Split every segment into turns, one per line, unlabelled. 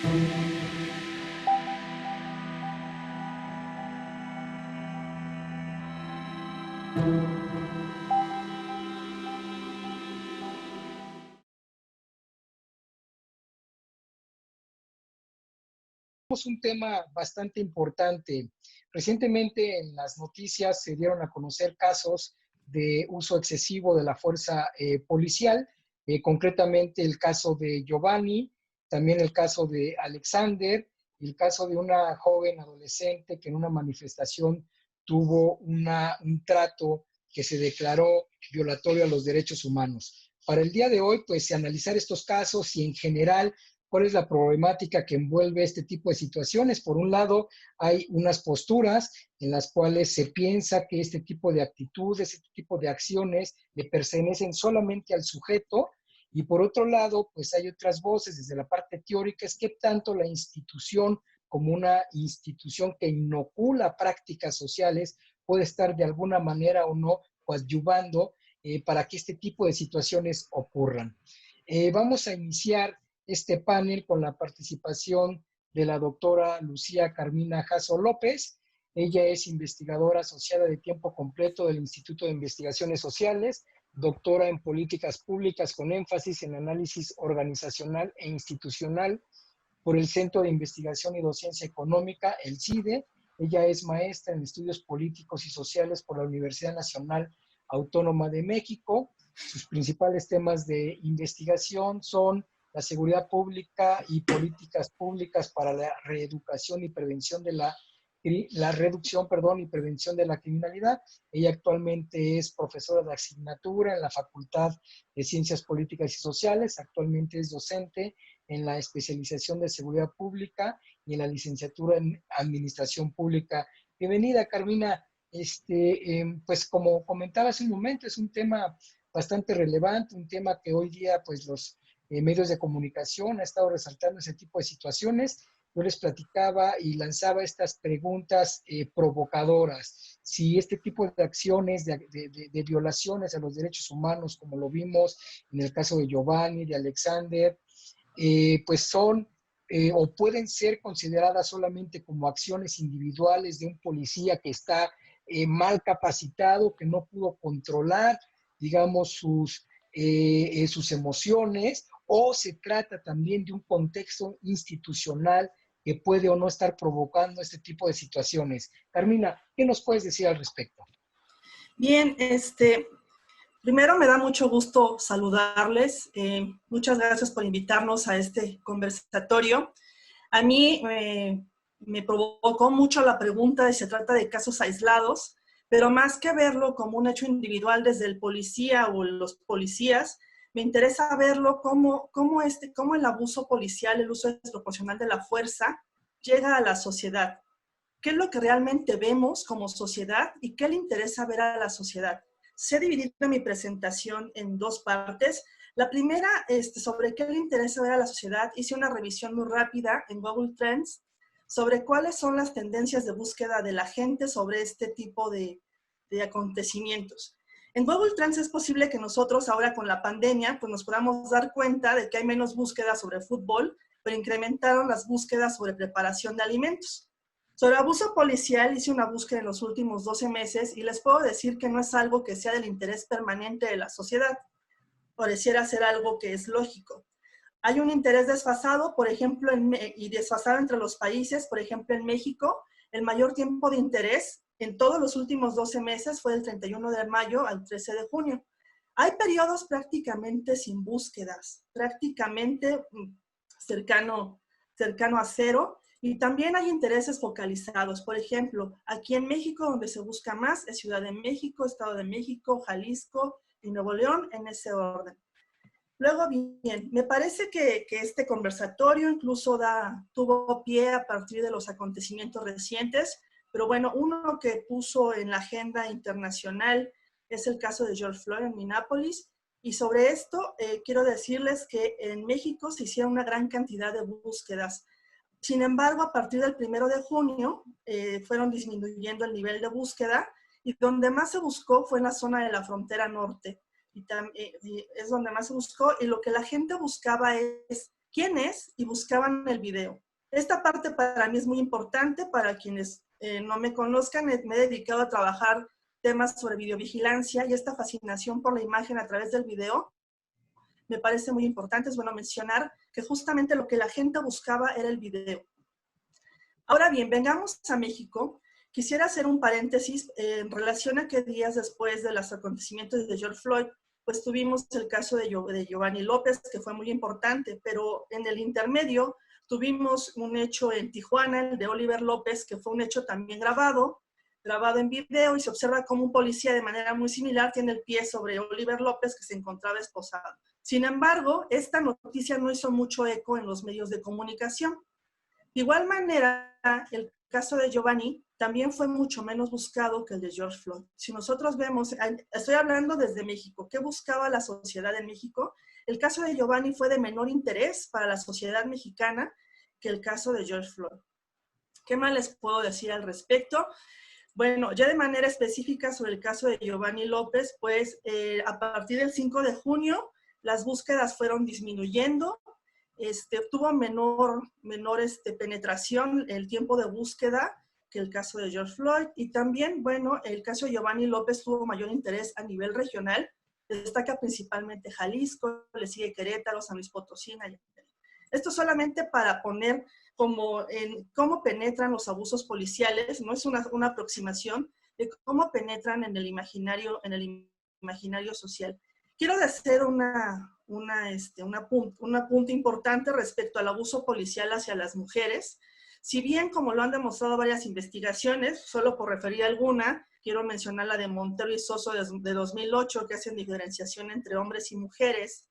Un tema bastante importante. Recientemente en las noticias se dieron a conocer casos de uso excesivo de la fuerza policial, concretamente el caso de Giovanni, también el caso de Alexander, y el caso de una joven adolescente que en una manifestación tuvo un trato que se declaró violatorio a los derechos humanos. Para el día de hoy, pues, analizar estos casos y en general cuál es la problemática que envuelve este tipo de situaciones. Por un lado, hay unas posturas en las cuales se piensa que este tipo de actitudes, este tipo de acciones le pertenecen solamente al sujeto, y por otro lado, pues hay otras voces desde la parte teórica, es que tanto la institución como una institución que inocula prácticas sociales puede estar de alguna manera o no coadyuvando para que este tipo de situaciones ocurran. Vamos a iniciar este panel con la participación de la doctora Lucía Carmina Jasso López. Ella es investigadora asociada de tiempo completo del Instituto de Investigaciones Sociales, doctora en políticas públicas con énfasis en análisis organizacional e institucional por el Centro de Investigación y Docencia Económica, el CIDE. Ella es maestra en estudios políticos y sociales por la Universidad Nacional Autónoma de México. Sus principales temas de investigación son la seguridad pública y políticas públicas para la reeducación y prevención de la reducción, y prevención de la criminalidad. Ella actualmente es profesora de asignatura en la Facultad de Ciencias Políticas y Sociales. Actualmente es docente en la especialización de seguridad pública y en la licenciatura en administración pública. Bienvenida, Carmina. Pues como comentaba hace un momento, es un tema bastante relevante, un tema que hoy día pues los medios de comunicación han estado resaltando ese tipo de situaciones. Yo les platicaba y lanzaba estas preguntas provocadoras. Si este tipo de acciones, de violaciones a los derechos humanos, como lo vimos en el caso de Giovanni, de Alexander, pues son o pueden ser consideradas solamente como acciones individuales de un policía que está mal capacitado, que no pudo controlar, digamos, sus emociones, o se trata también de un contexto institucional que puede o no estar provocando este tipo de situaciones. Carmina, ¿qué nos puedes decir al respecto?
Bien, primero me da mucho gusto saludarles. Muchas gracias por invitarnos a este conversatorio. A mí me provocó mucho la pregunta de si se trata de casos aislados, pero más que verlo como un hecho individual desde el policía o los policías, me interesa verlo como el abuso policial, el uso desproporcional de la fuerza llega a la sociedad. ¿Qué es lo que realmente vemos como sociedad y qué le interesa ver a la sociedad? Se ha dividido mi presentación en dos partes. La primera, sobre qué le interesa ver a la sociedad, hice una revisión muy rápida en Google Trends sobre cuáles son las tendencias de búsqueda de la gente sobre este tipo de acontecimientos. En Google Trends es posible que nosotros ahora con la pandemia pues nos podamos dar cuenta de que hay menos búsquedas sobre fútbol, pero incrementaron las búsquedas sobre preparación de alimentos. Sobre abuso policial hice una búsqueda en los últimos 12 meses y les puedo decir que no es algo que sea del interés permanente de la sociedad. Pareciera ser algo que es lógico. Hay un interés desfasado, por ejemplo, y desfasado entre los países. Por ejemplo, en México, el mayor tiempo de interés en todos los últimos 12 meses fue del 31 de mayo al 13 de junio. Hay periodos prácticamente sin búsquedas, prácticamente cercano a cero. Y también hay intereses focalizados. Por ejemplo, aquí en México, donde se busca más, es Ciudad de México, Estado de México, Jalisco y Nuevo León, en ese orden. Luego, bien, me parece que este conversatorio incluso tuvo pie a partir de los acontecimientos recientes, pero bueno, uno que puso en la agenda internacional es el caso de George Floyd en Minneapolis. Y sobre esto, quiero decirles que en México se hicieron una gran cantidad de búsquedas. Sin embargo, a partir del 1 de junio fueron disminuyendo el nivel de búsqueda y donde más se buscó fue en la zona de la frontera norte. Y es donde más se buscó y lo que la gente buscaba es quién es y buscaban el video. Esta parte para mí es muy importante. Para quienes no me conozcan, me he dedicado a trabajar temas sobre videovigilancia y esta fascinación por la imagen a través del video me parece muy importante. Es bueno mencionar que justamente lo que la gente buscaba era el video. Ahora bien, vengamos a México. Quisiera hacer un paréntesis en relación a que días después de los acontecimientos de George Floyd, pues tuvimos el caso de Giovanni López, que fue muy importante, pero en el intermedio tuvimos un hecho en Tijuana, el de Oliver López, que fue un hecho también grabado en video, y se observa como un policía de manera muy similar tiene el pie sobre Oliver López, que se encontraba esposado. Sin embargo, esta noticia no hizo mucho eco en los medios de comunicación. De igual manera, el caso de Giovanni también fue mucho menos buscado que el de George Floyd. Si nosotros vemos, estoy hablando desde México, ¿qué buscaba la sociedad en México? El caso de Giovanni fue de menor interés para la sociedad mexicana que el caso de George Floyd. ¿Qué más les puedo decir al respecto? Bueno, ya de manera específica sobre el caso de Giovanni López, pues a partir del 5 de junio las búsquedas fueron disminuyendo. Tuvo menor penetración el tiempo de búsqueda que el caso de George Floyd. Y también, bueno, el caso de Giovanni López tuvo mayor interés a nivel regional. Destaca principalmente Jalisco, le sigue Querétaro, San Luis Potosí. Esto solamente para poner como en cómo penetran los abusos policiales, no es una aproximación de cómo penetran en el imaginario social. Quiero hacer un punto importante respecto al abuso policial hacia las mujeres. Si bien, como lo han demostrado varias investigaciones, solo por referir alguna, quiero mencionar la de Montero y Soso de 2008, que hacen diferenciación entre hombres y mujeres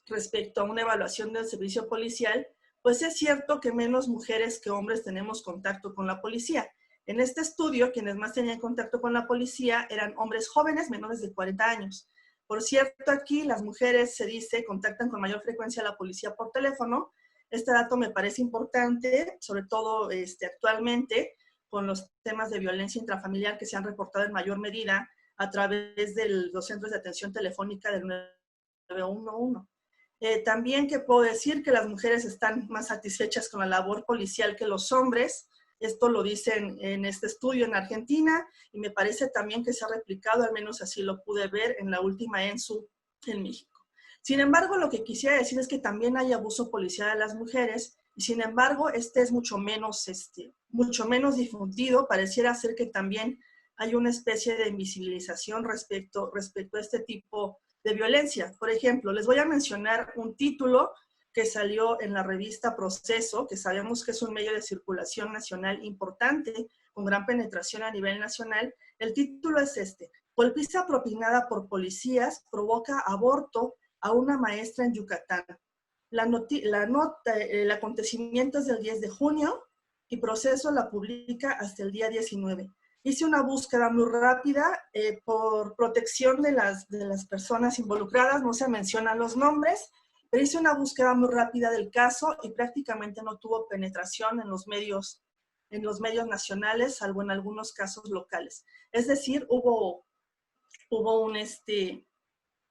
respecto a una evaluación del servicio policial, pues es cierto que menos mujeres que hombres tenemos contacto con la policía. En este estudio, quienes más tenían contacto con la policía eran hombres jóvenes menores de 40 años. Por cierto, aquí las mujeres, se dice, contactan con mayor frecuencia a la policía por teléfono. Este dato me parece importante, sobre todo actualmente, con los temas de violencia intrafamiliar que se han reportado en mayor medida a través de los centros de atención telefónica del 911. También que puedo decir que las mujeres están más satisfechas con la labor policial que los hombres. Esto lo dicen en este estudio en Argentina y me parece también que se ha replicado, al menos así lo pude ver en la última ENSU en México. Sin embargo, lo que quisiera decir es que también hay abuso policial a las mujeres y sin embargo este es mucho menos difundido. Pareciera ser que también hay una especie de invisibilización respecto a este tipo de violencia. Por ejemplo, les voy a mencionar un título que salió en la revista Proceso, que sabemos que es un medio de circulación nacional importante, con gran penetración a nivel nacional. El título es este: golpiza propinada por policías provoca aborto a una maestra en Yucatán. El acontecimiento es del 10 de junio y Proceso la publica hasta el día 19. Hice una búsqueda muy rápida por protección de las personas involucradas, no se mencionan los nombres, pero hice una búsqueda muy rápida del caso y prácticamente no tuvo penetración en los medios nacionales, salvo en algunos casos locales. Es decir, hubo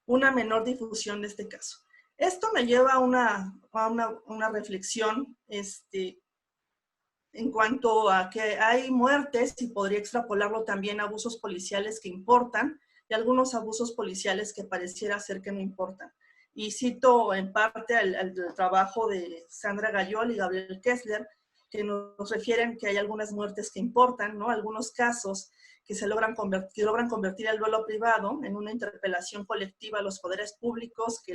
una menor difusión de este caso. Esto me lleva a una reflexión en cuanto a que hay muertes, y podría extrapolarlo también a abusos policiales que importan y algunos abusos policiales que pareciera ser que no importan. Y cito en parte al trabajo de Sandra Gayol y Gabriel Kessler, que nos refieren que hay algunas muertes que importan, ¿no? Algunos casos que logran convertir el duelo privado en una interpelación colectiva a los poderes públicos que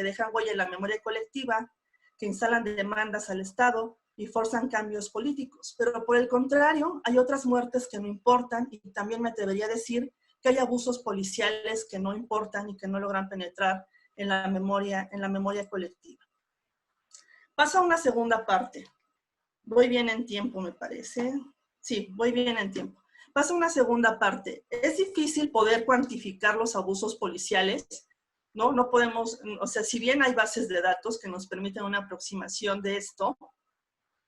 dejan huella en la memoria colectiva, que instalan demandas al Estado y forzan cambios políticos. Pero por el contrario, hay otras muertes que no importan y también me atrevería a decir que hay abusos policiales que no importan y que no logran penetrar en la memoria colectiva. Paso a una segunda parte. Voy bien en tiempo, me parece. Sí, voy bien en tiempo. Paso a una segunda parte. Es difícil poder cuantificar los abusos policiales, ¿no? No podemos, o sea, si bien hay bases de datos que nos permiten una aproximación de esto,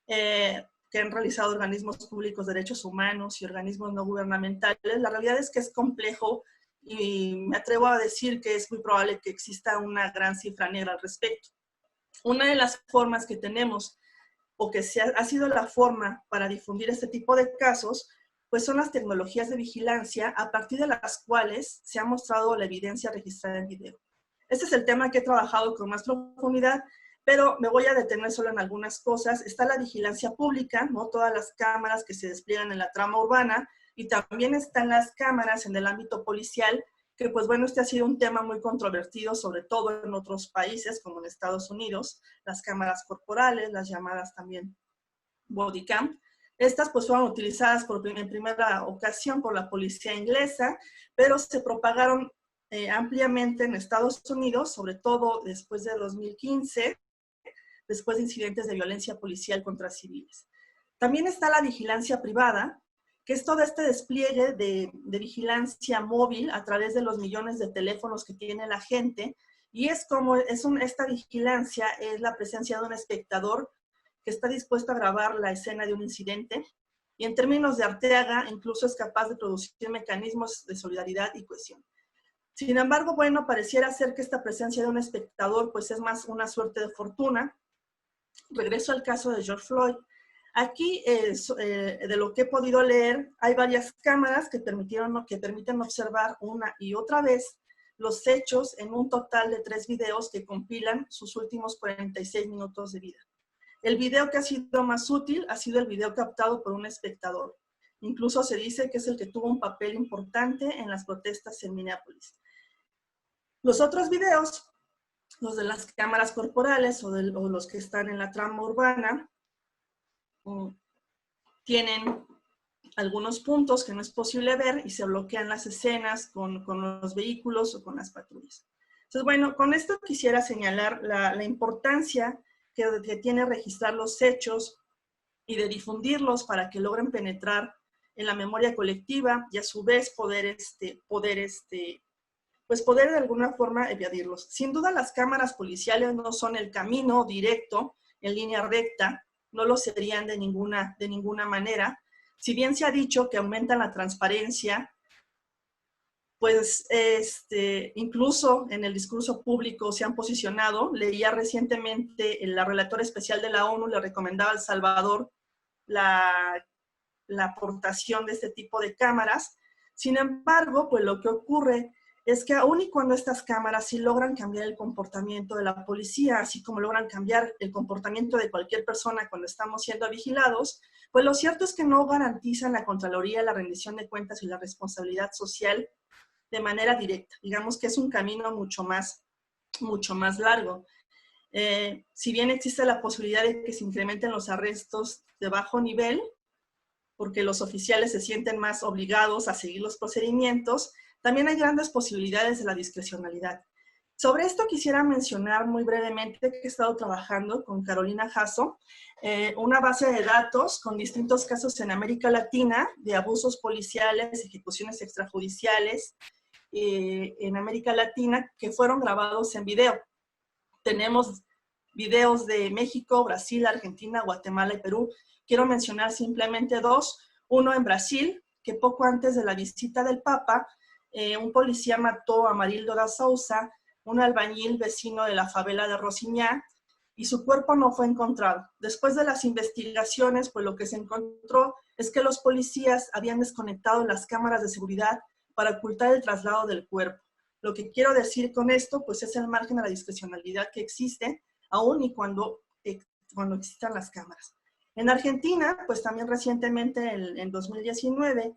que han realizado organismos públicos de derechos humanos y organismos no gubernamentales, la realidad es que es complejo y me atrevo a decir que es muy probable que exista una gran cifra negra al respecto. Una de las formas que tenemos, o que ha sido la forma para difundir este tipo de casos, pues son las tecnologías de vigilancia a partir de las cuales se ha mostrado la evidencia registrada en video. Este es el tema que he trabajado con más profundidad, pero me voy a detener solo en algunas cosas. Está la vigilancia pública, ¿no? Todas las cámaras que se despliegan en la trama urbana, y también están las cámaras en el ámbito policial, que pues bueno, este ha sido un tema muy controvertido, sobre todo en otros países, como en Estados Unidos, las cámaras corporales, las llamadas también body cam. Estas pues fueron utilizadas en primera ocasión por la policía inglesa, pero se propagaron ampliamente en Estados Unidos, sobre todo después de 2015, después de incidentes de violencia policial contra civiles. También está la vigilancia privada, que es todo este despliegue de vigilancia móvil a través de los millones de teléfonos que tiene la gente, y es como esta vigilancia es la presencia de un espectador que está dispuesto a grabar la escena de un incidente, y en términos de Arteaga, incluso es capaz de producir mecanismos de solidaridad y cohesión. Sin embargo, bueno, pareciera ser que esta presencia de un espectador pues es más una suerte de fortuna. Regreso al caso de George Floyd. Aquí, de lo que he podido leer, hay varias cámaras que permiten observar una y otra vez los hechos en un total de 3 videos que compilan sus últimos 46 minutos de vida. El video que ha sido más útil ha sido el video captado por un espectador. Incluso se dice que es el que tuvo un papel importante en las protestas en Minneapolis. Los otros videos, los de las cámaras corporales o los que están en la trama urbana, tienen algunos puntos que no es posible ver y se bloquean las escenas con los vehículos o con las patrullas. Entonces, bueno, con esto quisiera señalar la importancia que tiene registrar los hechos y de difundirlos para que logren penetrar en la memoria colectiva y a su vez poder de alguna forma evadirlos. Sin duda las cámaras policiales no son el camino directo en línea recta, no lo serían de ninguna manera. Si bien se ha dicho que aumentan la transparencia, pues incluso en el discurso público se han posicionado. Leía recientemente la relatora especial de la ONU le recomendaba a El Salvador la aportación de este tipo de cámaras. Sin embargo, pues lo que ocurre es que aun y cuando estas cámaras sí logran cambiar el comportamiento de la policía, así como logran cambiar el comportamiento de cualquier persona cuando estamos siendo vigilados, pues lo cierto es que no garantizan la Contraloría, la rendición de cuentas y la responsabilidad social de manera directa. Digamos que es un camino mucho más largo. Si bien existe la posibilidad de que se incrementen los arrestos de bajo nivel, porque los oficiales se sienten más obligados a seguir los procedimientos, también hay grandes posibilidades de la discrecionalidad. Sobre esto quisiera mencionar muy brevemente que he estado trabajando con Carolina Jasso, una base de datos con distintos casos en América Latina de abusos policiales, ejecuciones extrajudiciales en América Latina que fueron grabados en video. Tenemos videos de México, Brasil, Argentina, Guatemala y Perú. Quiero mencionar simplemente 2. Uno en Brasil, que poco antes de la visita del Papa, un policía mató a Marildo da Souza, un albañil vecino de la favela de Rosiñá, y su cuerpo no fue encontrado. Después de las investigaciones, pues lo que se encontró es que los policías habían desconectado las cámaras de seguridad para ocultar el traslado del cuerpo. Lo que quiero decir con esto, pues es el margen a la discrecionalidad que existe, aún y cuando existan las cámaras. En Argentina, pues también recientemente, en 2019,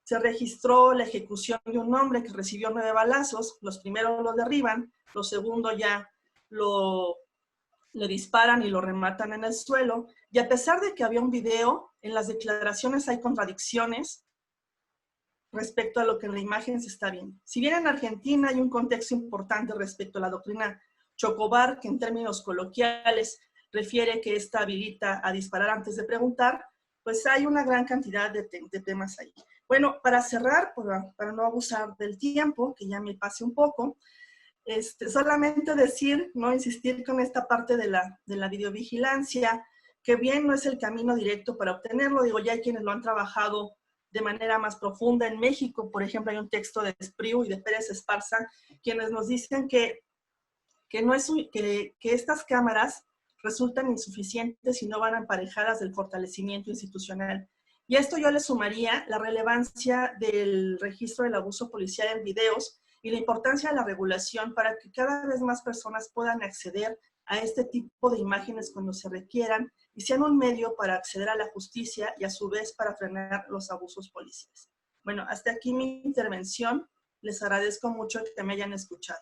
se registró la ejecución de un hombre que recibió 9 balazos. Los primeros lo derriban, los segundos ya le disparan y lo rematan en el suelo. Y a pesar de que había un video, en las declaraciones hay contradicciones respecto a lo que en la imagen se está viendo. Si bien en Argentina hay un contexto importante respecto a la doctrina Chocobar, que en términos coloquiales refiere que esta habilita a disparar antes de preguntar, pues hay una gran cantidad de temas ahí. Bueno, para cerrar, para no abusar del tiempo, que ya me pase un poco, solamente decir, no insistir con esta parte de la videovigilancia, que bien no es el camino directo para obtenerlo. Digo, ya hay quienes lo han trabajado de manera más profunda. En México, por ejemplo, hay un texto de Espriu y de Pérez Esparza, quienes nos dicen que que, que estas cámaras resultan insuficientes y no van emparejadas del fortalecimiento institucional. Y a esto yo le sumaría la relevancia del registro del abuso policial en videos y la importancia de la regulación para que cada vez más personas puedan acceder a este tipo de imágenes cuando se requieran y sean un medio para acceder a la justicia y a su vez para frenar los abusos policiales. Bueno, hasta aquí mi intervención. Les agradezco mucho que me hayan escuchado.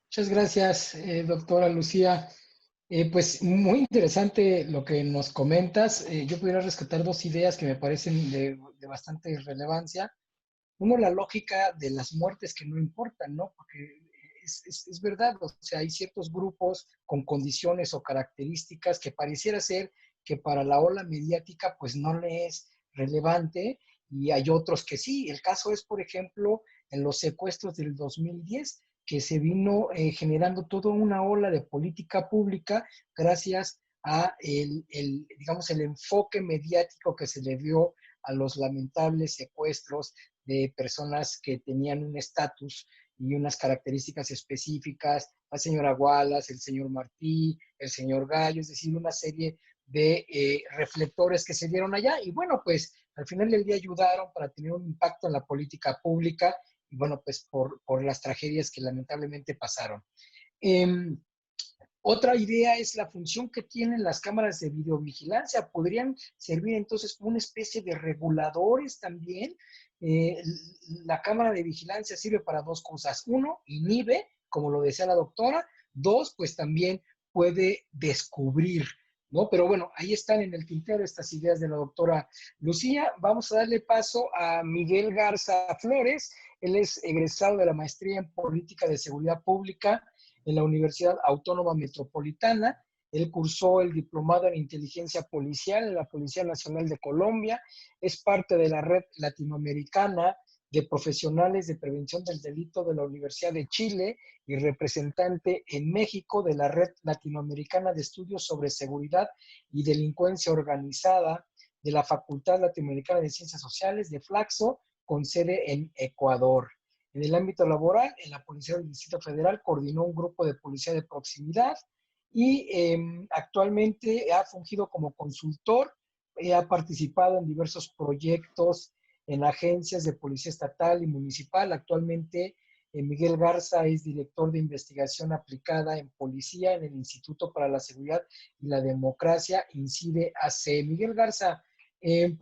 Muchas gracias, doctora Lucía. Pues muy interesante lo que nos comentas. Yo pudiera rescatar dos ideas que me parecen de bastante relevancia. Uno, la lógica de las muertes que no importan, ¿no? Porque es verdad, o sea, hay ciertos grupos con condiciones o características que pareciera ser que para la ola mediática pues no le es relevante y hay otros que sí. El caso es, por ejemplo, en los secuestros del 2010, que se vino generando toda una ola de política pública gracias a digamos, el enfoque mediático que se le dio a los lamentables secuestros de personas que tenían un estatus y unas características específicas, la señora Wallace, el señor Martí, el señor Gallo, es decir, una serie de reflectores que se dieron allá y bueno, pues al final del día ayudaron para tener un impacto en la política pública y bueno, pues por las tragedias que lamentablemente pasaron. Otra idea es la función que tienen las cámaras de videovigilancia. Podrían servir entonces como una especie de reguladores también. La cámara de vigilancia sirve para dos cosas. Uno, inhibe, como lo decía la doctora. Dos, pues también puede descubrir, ¿no? Pero bueno, ahí están en el tintero estas ideas de la doctora Lucía. Vamos a darle paso a Miguel Garza Flores. Él es egresado de la maestría en Política de Seguridad Pública en la Universidad Autónoma Metropolitana. Él cursó el diplomado en inteligencia policial en la Policía Nacional de Colombia. Es parte de la red latinoamericana de profesionales de prevención del delito de la Universidad de Chile y representante en México de la red latinoamericana de estudios sobre seguridad y delincuencia organizada de la Facultad Latinoamericana de Ciencias Sociales de Flaxo, con sede en Ecuador. En el ámbito laboral, en la Policía del Distrito Federal coordinó un grupo de policía de proximidad y actualmente ha fungido como consultor, ha participado en diversos proyectos en agencias de policía estatal y municipal. Actualmente Miguel Garza es director de investigación aplicada en policía en el Instituto para la Seguridad y la Democracia, INCIDE AC. Miguel Garza, ¿qué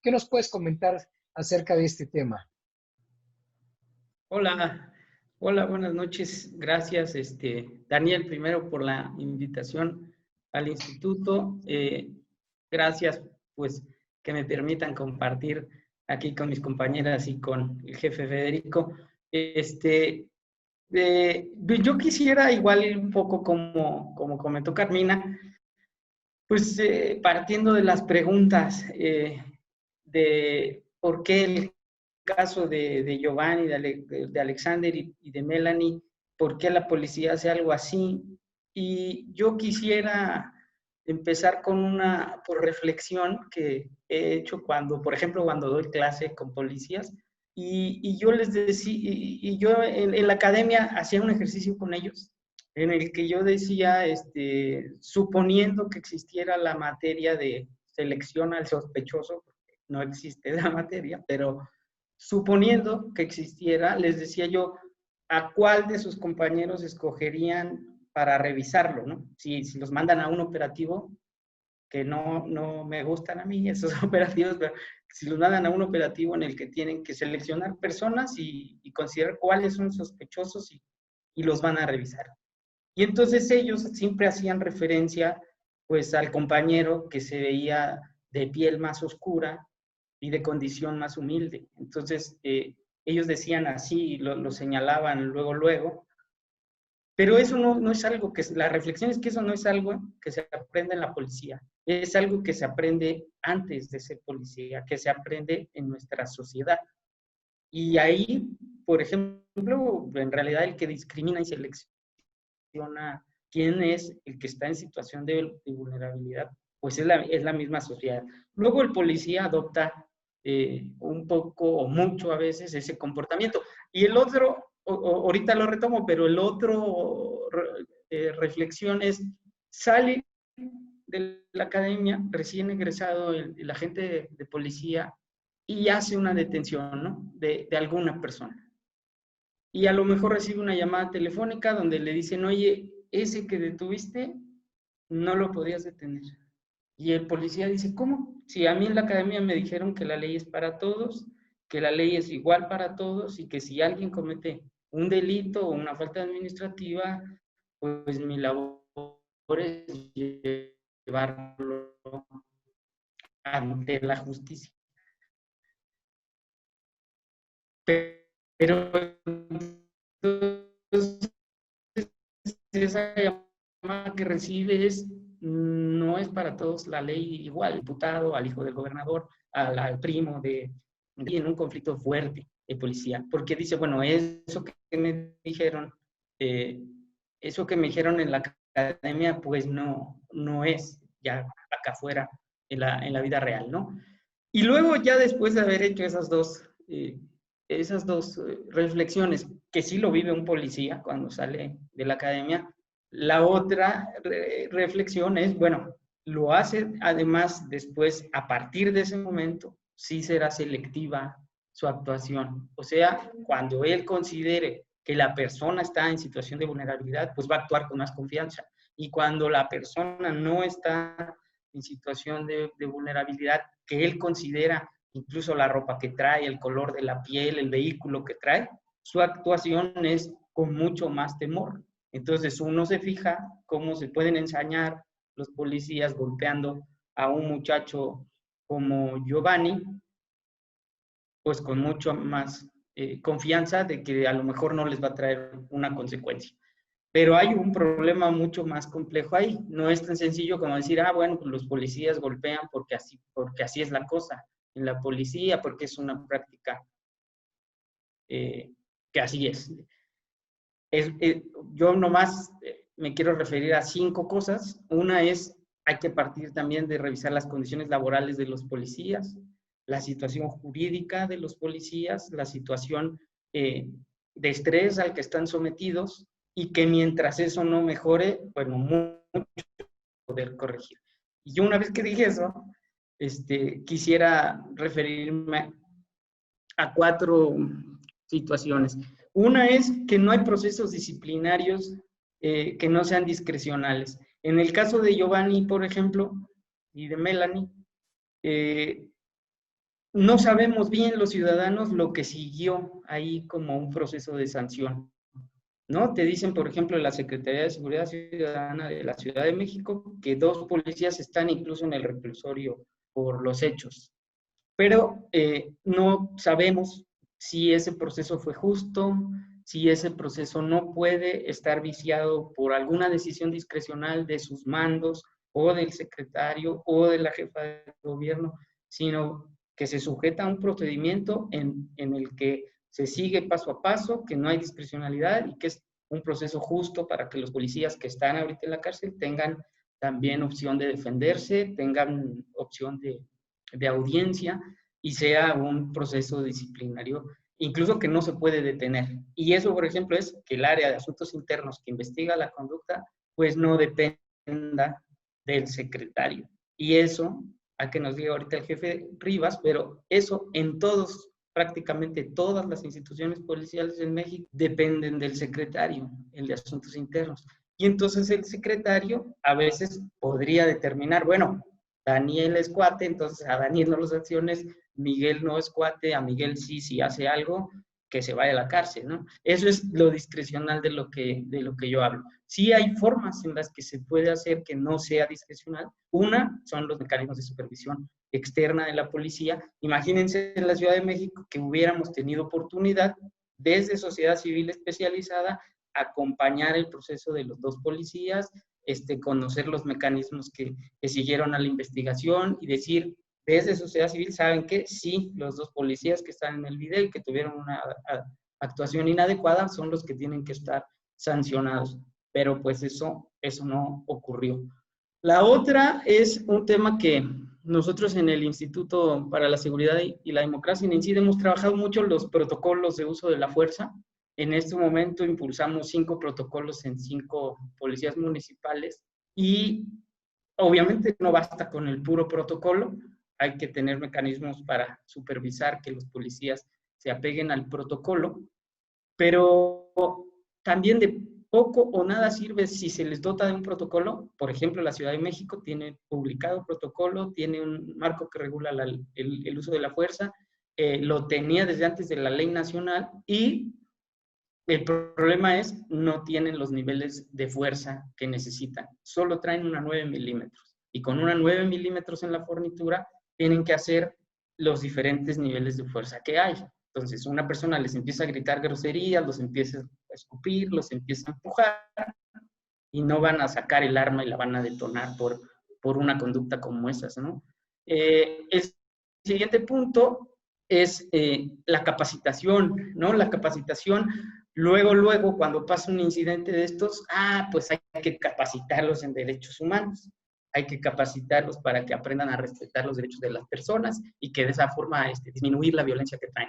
nos puedes comentar acerca de este tema?
Hola, hola, buenas noches. Gracias, Daniel, primero por la invitación al instituto. Gracias, pues, que me permitan compartir aquí con mis compañeras y con el jefe Federico. Yo quisiera, igual un poco como comentó Carmina, pues partiendo de las preguntas de por qué el caso de Giovanni, de Alexander y de Melanie, por qué la policía hace algo así. Y yo quisiera empezar con una reflexión que he hecho por ejemplo, cuando doy clase con policías, y yo les decía, y yo en la academia hacía un ejercicio con ellos, en el que yo decía, suponiendo que existiera la materia de selección al sospechoso, no existe la materia, pero suponiendo que existiera, les decía yo, ¿a cuál de sus compañeros escogerían para revisarlo, ¿no? Si los mandan a un operativo, que no me gustan a mí esos operativos, pero si los mandan a un operativo en el que tienen que seleccionar personas y considerar cuáles son sospechosos y los van a revisar. Y entonces ellos siempre hacían referencia, pues, al compañero que se veía de piel más oscura y de condición más humilde. Entonces, ellos decían así, lo señalaban luego, pero eso no es algo la reflexión es que eso no es algo que se aprende en la policía, es algo que se aprende antes de ser policía, que se aprende en nuestra sociedad. Y ahí, por ejemplo, en realidad el que discrimina y selecciona quién es el que está en situación de vulnerabilidad, pues es la misma sociedad. Luego el policía adopta un poco o mucho a veces ese comportamiento. Y el otro ahorita lo retomo, pero el otro reflexión es, sale de la academia, recién egresado el agente de policía, y hace una detención, ¿no? de alguna persona. Y a lo mejor recibe una llamada telefónica donde le dicen, oye, ese que detuviste, no lo podías detener. Y el policía dice, ¿cómo? Si a mí en la academia me dijeron que la ley es para todos, que la ley es igual para todos y que si alguien comete un delito o una falta administrativa, pues mi labor es llevarlo ante la justicia. Pero entonces, esa llamada que recibes no es para todos la ley igual, al diputado, al hijo del gobernador, al primo y en un conflicto fuerte el policía, porque dice, bueno, eso que me dijeron, eso que me dijeron en la academia, pues no es ya acá afuera en la vida real, ¿no? Y luego ya después de haber hecho esas dos reflexiones, que sí lo vive un policía cuando sale de la academia, la otra reflexión es, bueno, lo hace además después, a partir de ese momento, sí será selectiva su actuación. O sea, cuando él considere que la persona está en situación de vulnerabilidad, pues va a actuar con más confianza. Y cuando la persona no está en situación de vulnerabilidad, que él considera incluso la ropa que trae, el color de la piel, el vehículo que trae, su actuación es con mucho más temor. Entonces uno se fija cómo se pueden ensañar los policías golpeando a un muchacho como Giovanni, pues con mucho más confianza de que a lo mejor no les va a traer una consecuencia. Pero hay un problema mucho más complejo ahí. No es tan sencillo como decir, bueno, pues los policías golpean porque así es la cosa en la policía, porque es una práctica que así es. Yo nomás me quiero referir a 5 cosas. Una es, hay que partir también de revisar las condiciones laborales de los policías, la situación jurídica de los policías, la situación de estrés al que están sometidos, y que mientras eso no mejore, bueno, mucho poder corregir. Y yo una vez que dije eso, quisiera referirme a 4 situaciones. Una es que no hay procesos disciplinarios que no sean discrecionales. En el caso de Giovanni, por ejemplo, y de Melanie, no sabemos bien los ciudadanos lo que siguió ahí como un proceso de sanción, ¿no? Te dicen, por ejemplo, en la Secretaría de Seguridad Ciudadana de la Ciudad de México que 2 policías están incluso en el reclusorio por los hechos. Pero no sabemos si ese proceso fue justo, si ese proceso no puede estar viciado por alguna decisión discrecional de sus mandos o del secretario o de la jefa de gobierno, sino que se sujeta a un procedimiento en el que se sigue paso a paso, que no hay discrecionalidad y que es un proceso justo para que los policías que están ahorita en la cárcel tengan también opción de defenderse, tengan opción de audiencia y sea un proceso disciplinario, incluso que no se puede detener. Y eso, por ejemplo, es que el área de asuntos internos que investiga la conducta, pues no dependa del secretario. Y eso, a que nos diga ahorita el jefe Rivas, pero eso en prácticamente todas las instituciones policiales en México dependen del secretario, el de asuntos internos. Y entonces el secretario a veces podría determinar, bueno, Daniel es cuate, entonces a Daniel no lo sanciones, Miguel no es cuate, a Miguel sí, si hace algo, que se vaya a la cárcel, ¿no? Eso es lo discrecional de lo que yo hablo. Sí hay formas en las que se puede hacer que no sea discrecional. Una son los mecanismos de supervisión externa de la policía. Imagínense en la Ciudad de México que hubiéramos tenido oportunidad desde sociedad civil especializada acompañar el proceso de los 2 policías, conocer los mecanismos que siguieron a la investigación y decir, desde sociedad civil, ¿saben qué? Sí, los 2 policías que están en el video y que tuvieron una actuación inadecuada son los que tienen que estar sancionados. Pero pues eso no ocurrió. La otra es un tema que nosotros en el Instituto para la Seguridad y la Democracia en INCIDE hemos trabajado mucho los protocolos de uso de la fuerza En este momento impulsamos 5 protocolos en 5 policías municipales y obviamente no basta con el puro protocolo, hay que tener mecanismos para supervisar que los policías se apeguen al protocolo, pero también de poco o nada sirve si se les dota de un protocolo. Por ejemplo, la Ciudad de México tiene publicado protocolo, tiene un marco que regula el uso de la fuerza, lo tenía desde antes de la ley nacional y el problema es no tienen los niveles de fuerza que necesitan. Solo traen una 9 milímetros y con una 9 milímetros en la fornitura tienen que hacer los diferentes niveles de fuerza que hay. Entonces, una persona les empieza a gritar groserías, los empieza a escupir, los empieza a empujar y no van a sacar el arma y la van a detonar por una conducta como esas, ¿no? El siguiente punto es la capacitación, ¿no? La capacitación, luego, cuando pasa un incidente de estos, pues hay que capacitarlos en derechos humanos, hay que capacitarlos para que aprendan a respetar los derechos de las personas y que de esa forma disminuir la violencia que traen.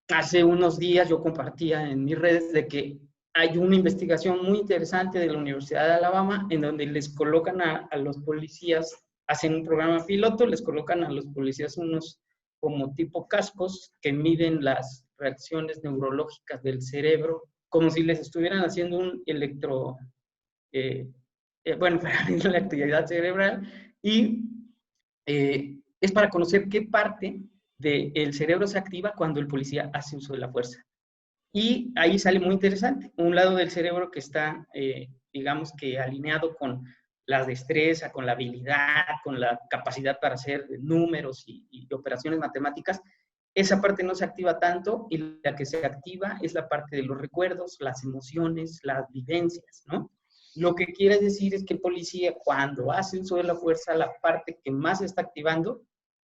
Hace unos días yo compartía en mis redes de que hay una investigación muy interesante de la Universidad de Alabama en donde les colocan a los policías, hacen un programa piloto, les colocan a los policías unos como tipo cascos que miden las reacciones neurológicas del cerebro, como si les estuvieran haciendo un para medir la actividad cerebral, y es para conocer qué parte del cerebro se activa cuando el policía hace uso de la fuerza. Y ahí sale muy interesante, un lado del cerebro que está, digamos que alineado con la destreza, con la habilidad, con la capacidad para hacer números y operaciones matemáticas, esa parte no se activa tanto y la que se activa es la parte de los recuerdos, las emociones, las vivencias, ¿no? Lo que quiere decir es que el policía, cuando hace uso de la fuerza, la parte que más se está activando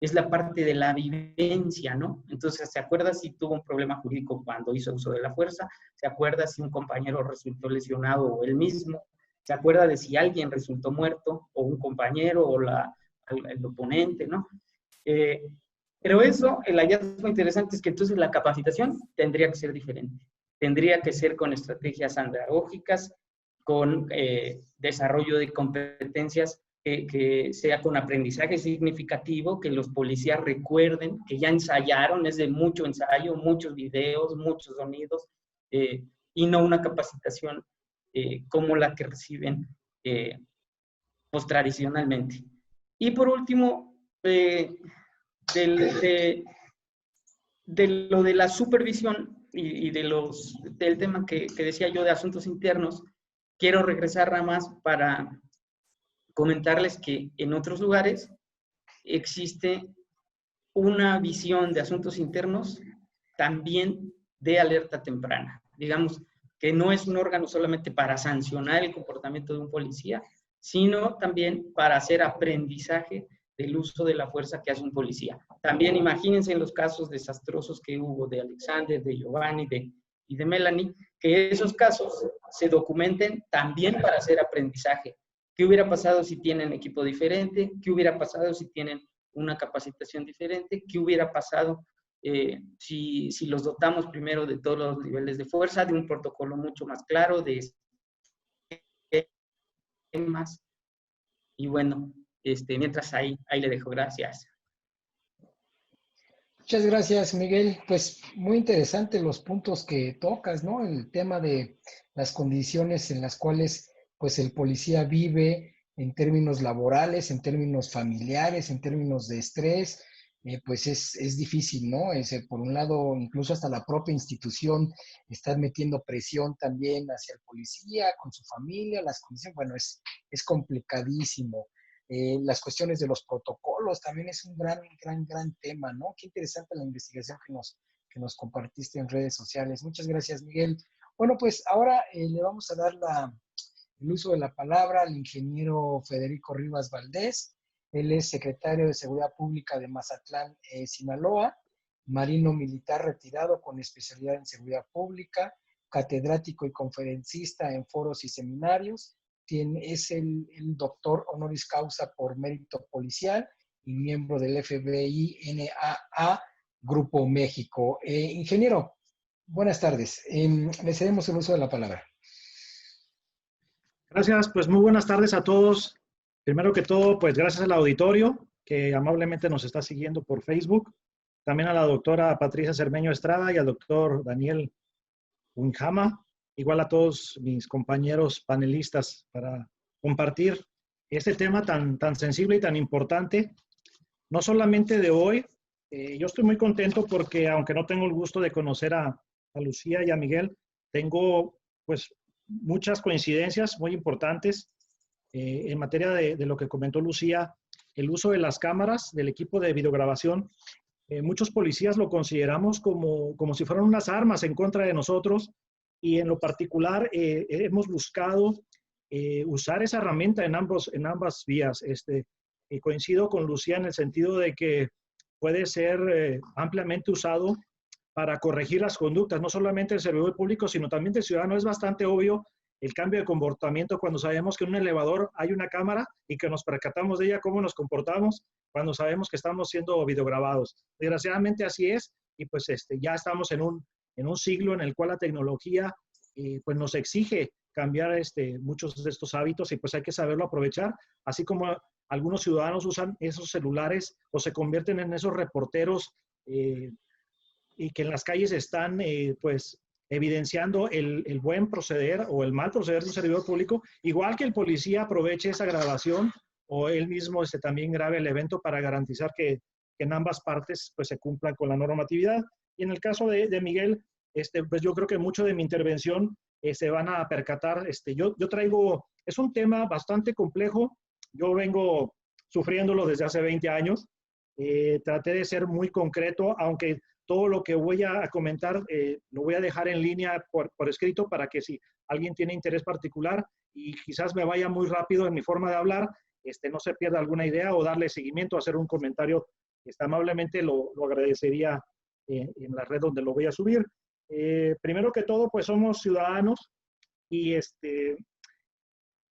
es la parte de la vivencia, ¿no? Entonces, ¿se acuerda si tuvo un problema jurídico cuando hizo uso de la fuerza? ¿Se acuerda si un compañero resultó lesionado o él mismo? ¿Se acuerda de si alguien resultó muerto o un compañero o el oponente, ¿no? Pero eso, el hallazgo interesante es que entonces la capacitación tendría que ser diferente. Tendría que ser con estrategias andragógicas, con desarrollo de competencias que sea con aprendizaje significativo, que los policías recuerden que ya ensayaron, es de mucho ensayo, muchos videos, muchos sonidos, y no una capacitación como la que reciben pues, tradicionalmente. Y por último, de lo de la supervisión y del tema que decía yo de asuntos internos, quiero regresar nada más para comentarles que en otros lugares existe una visión de asuntos internos también de alerta temprana. Digamos que no es un órgano solamente para sancionar el comportamiento de un policía, sino también para hacer aprendizaje del uso de la fuerza que hace un policía. También imagínense en los casos desastrosos que hubo de Alexander, de Giovanni y de Melanie, que esos casos se documenten también para hacer aprendizaje. ¿Qué hubiera pasado si tienen equipo diferente? ¿Qué hubiera pasado si tienen una capacitación diferente? ¿Qué hubiera pasado si los dotamos primero de todos los niveles de fuerza, de un protocolo mucho más claro, de temas? Y bueno, mientras ahí le dejo. Gracias.
Muchas gracias, Miguel. Pues muy interesante los puntos que tocas, ¿no? El tema de las condiciones en las cuales pues el policía vive en términos laborales, en términos familiares, en términos de estrés, pues es difícil, ¿no? Por un lado, incluso hasta la propia institución está metiendo presión también hacia el policía, con su familia, las condiciones, bueno, es complicadísimo. Las cuestiones de los protocolos también es un gran tema, ¿no? Qué interesante la investigación que nos compartiste en redes sociales. Muchas gracias, Miguel. Bueno, pues ahora le vamos a dar el uso de la palabra al ingeniero Federico Rivas Valdés. Él es secretario de Seguridad Pública de Mazatlán, Sinaloa, marino militar retirado con especialidad en seguridad pública, catedrático y conferencista en foros y seminarios. Es el doctor honoris causa por mérito policial y miembro del FBI NAA Grupo México. Ingeniero, Buenas tardes. Le cedemos el uso de la palabra.
Gracias, pues muy buenas tardes a todos. Primero que todo, pues gracias al auditorio que amablemente nos está siguiendo por Facebook. También a la doctora Patricia Cermeño Estrada y al doctor Daniel Unjama. Igual a todos mis compañeros panelistas para compartir este tema tan sensible y tan importante. No solamente de hoy. Yo estoy muy contento porque aunque no tengo el gusto de conocer a Lucía y a Miguel, tengo pues muchas coincidencias muy importantes en materia de lo que comentó Lucía, el uso de las cámaras, del equipo de videograbación. Muchos policías lo consideramos como si fueran unas armas en contra de nosotros y en lo particular hemos buscado usar esa herramienta en ambas vías. Coincido con Lucía en el sentido de que puede ser ampliamente usado para corregir las conductas, no solamente del servidor público, sino también del ciudadano. Es bastante obvio el cambio de comportamiento cuando sabemos que en un elevador hay una cámara y que nos percatamos de ella, cómo nos comportamos cuando sabemos que estamos siendo videograbados. Desgraciadamente así es, y pues ya estamos en un siglo en el cual la tecnología pues nos exige cambiar muchos de estos hábitos y pues hay que saberlo aprovechar, así como algunos ciudadanos usan esos celulares o se convierten en esos reporteros y que en las calles están pues evidenciando el buen proceder o el mal proceder de un servidor público, igual que el policía aproveche esa grabación o él mismo también grabe el evento para garantizar que en ambas partes pues se cumplan con la normatividad. Y en el caso de Miguel, pues yo creo que mucho de mi intervención se van a percatar. Yo traigo, es un tema bastante complejo. Yo vengo sufriéndolo desde hace 20 años. Traté de ser muy concreto, aunque todo lo que voy a comentar lo voy a dejar en línea por escrito para que si alguien tiene interés particular y quizás me vaya muy rápido en mi forma de hablar, no se pierda alguna idea o darle seguimiento, hacer un comentario, amablemente lo agradecería en la red donde lo voy a subir. Primero que todo, pues somos ciudadanos y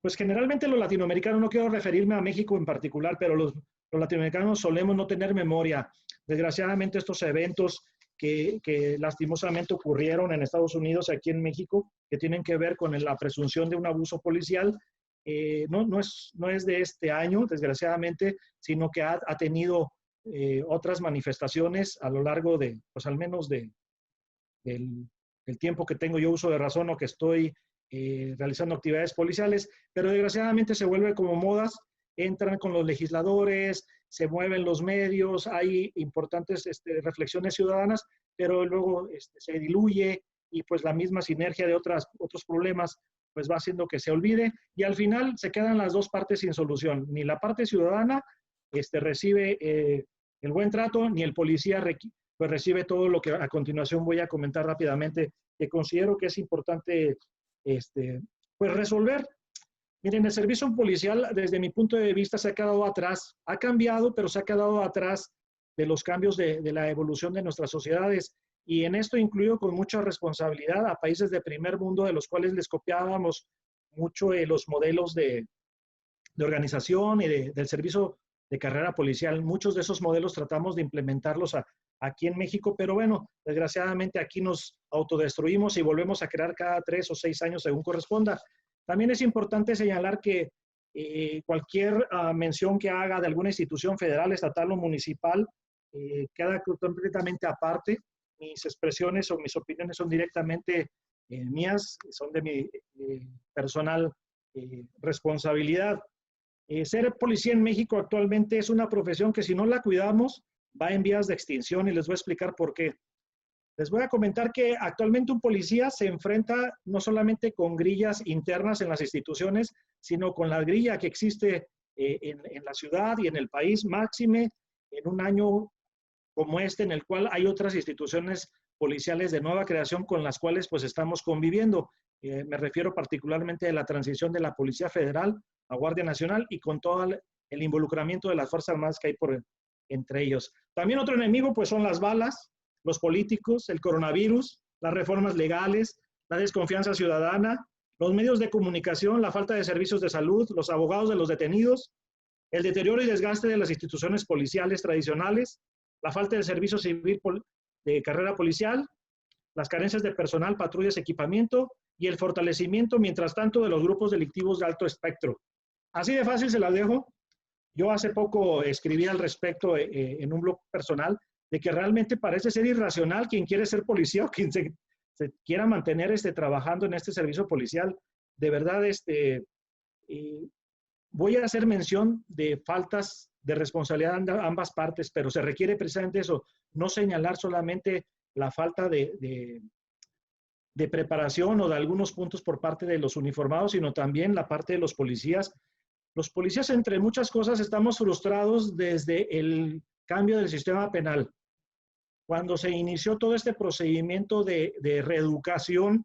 pues generalmente los latinoamericanos, no quiero referirme a México en particular, pero los latinoamericanos solemos no tener memoria. Desgraciadamente estos eventos que lastimosamente ocurrieron en Estados Unidos, aquí en México, que tienen que ver con la presunción de un abuso policial, no es de este año, desgraciadamente, sino que ha tenido otras manifestaciones a lo largo de, pues al menos del tiempo que tengo yo uso de razón o que estoy realizando actividades policiales, pero desgraciadamente se vuelve como modas, entran con los legisladores, se mueven los medios, hay importantes reflexiones ciudadanas, pero luego se diluye y pues la misma sinergia de otros problemas pues va haciendo que se olvide y al final se quedan las dos partes sin solución. Ni la parte ciudadana recibe el buen trato, ni el policía pues recibe todo lo que a continuación voy a comentar rápidamente, que considero que es importante pues resolver. Miren, el servicio policial, desde mi punto de vista, se ha quedado atrás. Ha cambiado, pero se ha quedado atrás de los cambios de la evolución de nuestras sociedades. Y en esto incluyo con mucha responsabilidad a países de primer mundo, de los cuales les copiábamos mucho los modelos de organización y del servicio de carrera policial. Muchos de esos modelos tratamos de implementarlos aquí en México, pero bueno, desgraciadamente aquí nos autodestruimos y volvemos a crear cada 3 o 6 años según corresponda. También es importante señalar que cualquier mención que haga de alguna institución federal, estatal o municipal queda completamente aparte. Mis expresiones o mis opiniones son directamente mías, son de mi personal responsabilidad. Ser policía en México actualmente es una profesión que si no la cuidamos va en vías de extinción y les voy a explicar por qué. Les voy a comentar que actualmente un policía se enfrenta no solamente con grillas internas en las instituciones, sino con la grilla que existe en la ciudad y en el país, máxime en un año como en el cual hay otras instituciones policiales de nueva creación con las cuales pues estamos conviviendo. Me refiero particularmente a la transición de la Policía Federal a Guardia Nacional y con todo el involucramiento de las Fuerzas Armadas que hay entre ellos. También otro enemigo pues son las balas, los políticos, el coronavirus, las reformas legales, la desconfianza ciudadana, los medios de comunicación, la falta de servicios de salud, los abogados de los detenidos, el deterioro y desgaste de las instituciones policiales tradicionales, la falta de servicio civil de carrera policial, las carencias de personal, patrullas, equipamiento y el fortalecimiento, mientras tanto, de los grupos delictivos de alto espectro. Así de fácil se las dejo. Yo hace poco escribí al respecto en un blog personal de que realmente parece ser irracional quien quiere ser policía o quien se quiera mantener trabajando en este servicio policial. De verdad, voy a hacer mención de faltas de responsabilidad de ambas partes, pero se requiere precisamente eso, no señalar solamente la falta de preparación o de algunos puntos por parte de los uniformados, sino también la parte de los policías. Los policías, entre muchas cosas, estamos frustrados desde el cambio del sistema penal. Cuando se inició todo este procedimiento de reeducación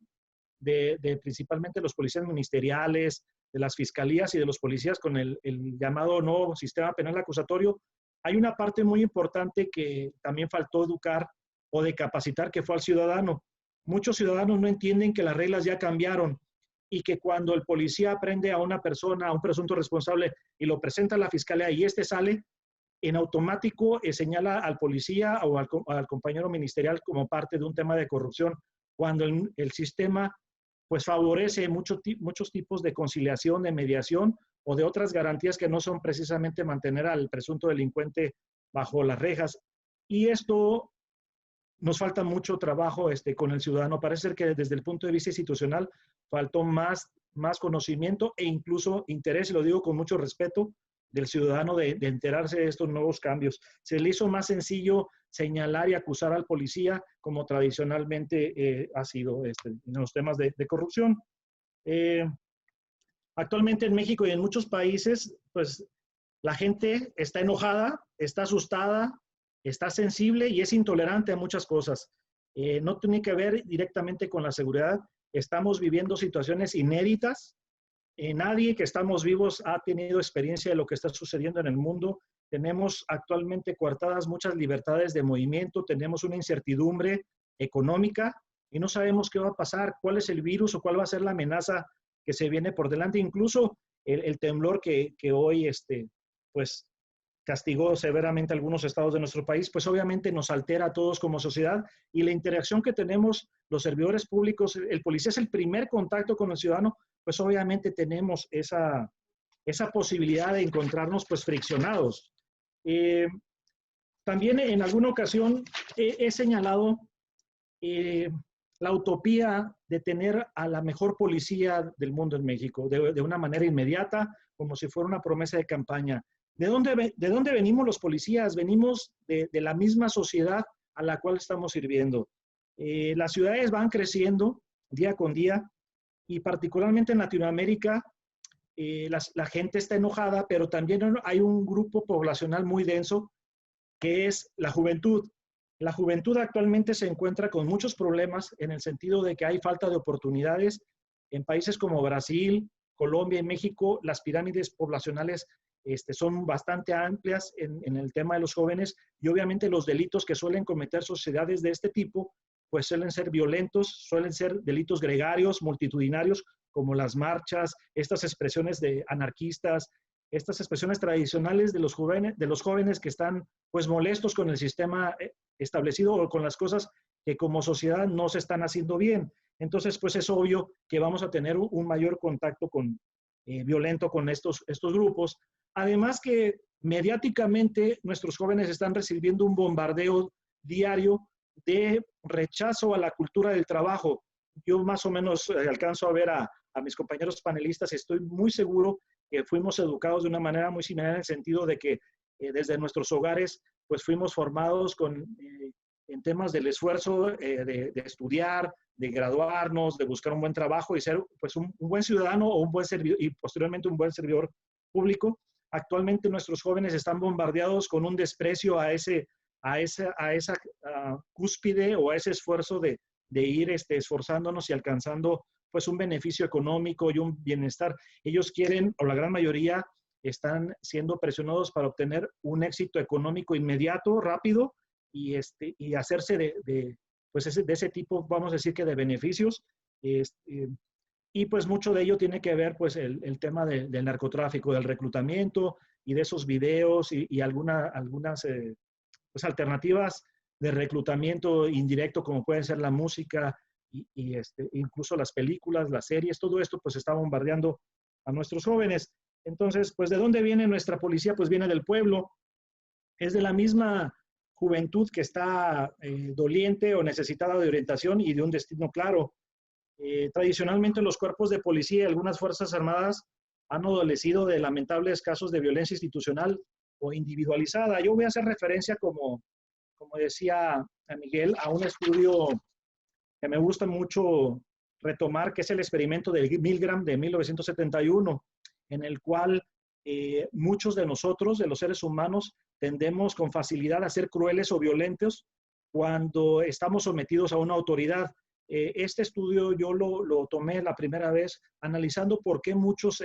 de principalmente los policías ministeriales, de las fiscalías y de los policías con el llamado nuevo sistema penal acusatorio, hay una parte muy importante que también faltó educar o de capacitar, que fue al ciudadano. Muchos ciudadanos no entienden que las reglas ya cambiaron y que cuando el policía aprende a una persona, a un presunto responsable, y lo presenta a la fiscalía y sale, en automático señala al policía o al compañero ministerial como parte de un tema de corrupción, cuando el sistema pues favorece muchos tipos de conciliación, de mediación o de otras garantías que no son precisamente mantener al presunto delincuente bajo las rejas. Y esto nos falta mucho trabajo con el ciudadano. Parece ser que desde el punto de vista institucional faltó más conocimiento e incluso interés, y lo digo con mucho respeto, del ciudadano de enterarse de estos nuevos cambios. Se le hizo más sencillo señalar y acusar al policía como tradicionalmente ha sido en los temas de corrupción. Actualmente en México y en muchos países, pues la gente está enojada, está asustada, está sensible y es intolerante a muchas cosas. No tiene que ver directamente con la seguridad. Estamos viviendo situaciones inéditas. Nadie que estamos vivos ha tenido experiencia de lo que está sucediendo en el mundo. Tenemos actualmente coartadas muchas libertades de movimiento, tenemos una incertidumbre económica y no sabemos qué va a pasar, cuál es el virus o cuál va a ser la amenaza que se viene por delante. Incluso el temblor que hoy pues castigó severamente algunos estados de nuestro país, pues obviamente nos altera a todos como sociedad, y la interacción que tenemos los servidores públicos, el policía es el primer contacto con el ciudadano, pues obviamente tenemos esa posibilidad de encontrarnos pues friccionados. También en alguna ocasión he señalado la utopía de tener a la mejor policía del mundo en México, de una manera inmediata, como si fuera una promesa de campaña. ¿De dónde venimos los policías? Venimos de la misma sociedad a la cual estamos sirviendo. Las ciudades van creciendo día con día y particularmente en Latinoamérica la gente está enojada, pero también hay un grupo poblacional muy denso que es la juventud. La juventud actualmente se encuentra con muchos problemas en el sentido de que hay falta de oportunidades. En países como Brasil, Colombia y México, las pirámides poblacionales son bastante amplias en el tema de los jóvenes, y obviamente los delitos que suelen cometer sociedades de este tipo pues suelen ser violentos, suelen ser delitos gregarios, multitudinarios, como las marchas, estas expresiones de anarquistas, estas expresiones tradicionales de los jóvenes que están pues molestos con el sistema establecido o con las cosas que como sociedad no se están haciendo bien. Entonces pues es obvio que vamos a tener un mayor contacto violento con estos grupos. Además que mediáticamente nuestros jóvenes están recibiendo un bombardeo diario de rechazo a la cultura del trabajo. Yo más o menos alcanzo a ver a mis compañeros panelistas y estoy muy seguro que fuimos educados de una manera muy similar en el sentido de que desde nuestros hogares pues fuimos formados en temas del esfuerzo de estudiar, de graduarnos, de buscar un buen trabajo y ser pues un buen ciudadano o un buen servidor y posteriormente un buen servidor público. Actualmente nuestros jóvenes están bombardeados con un desprecio a esa cúspide o a ese esfuerzo de ir esforzándonos y alcanzando pues un beneficio económico y un bienestar. Ellos quieren, o la gran mayoría, están siendo presionados para obtener un éxito económico inmediato, rápido, y hacerse de ese tipo, vamos a decir que de beneficios. Y pues mucho de ello tiene que ver pues el tema del narcotráfico, del reclutamiento y de esos videos y algunas pues alternativas de reclutamiento indirecto, como puede ser la música incluso las películas, las series, todo esto pues está bombardeando a nuestros jóvenes. Entonces, pues ¿de dónde viene nuestra policía? Pues viene del pueblo, es de la misma juventud que está doliente o necesitada de orientación y de un destino claro. Tradicionalmente los cuerpos de policía y algunas fuerzas armadas han adolecido de lamentables casos de violencia institucional o individualizada. Yo voy a hacer referencia, como decía a Miguel, a un estudio que me gusta mucho retomar, que es el experimento de Milgram de 1971, en el cual muchos de nosotros, de los seres humanos, tendemos con facilidad a ser crueles o violentos cuando estamos sometidos a una autoridad. Este estudio yo lo tomé la primera vez analizando por qué muchos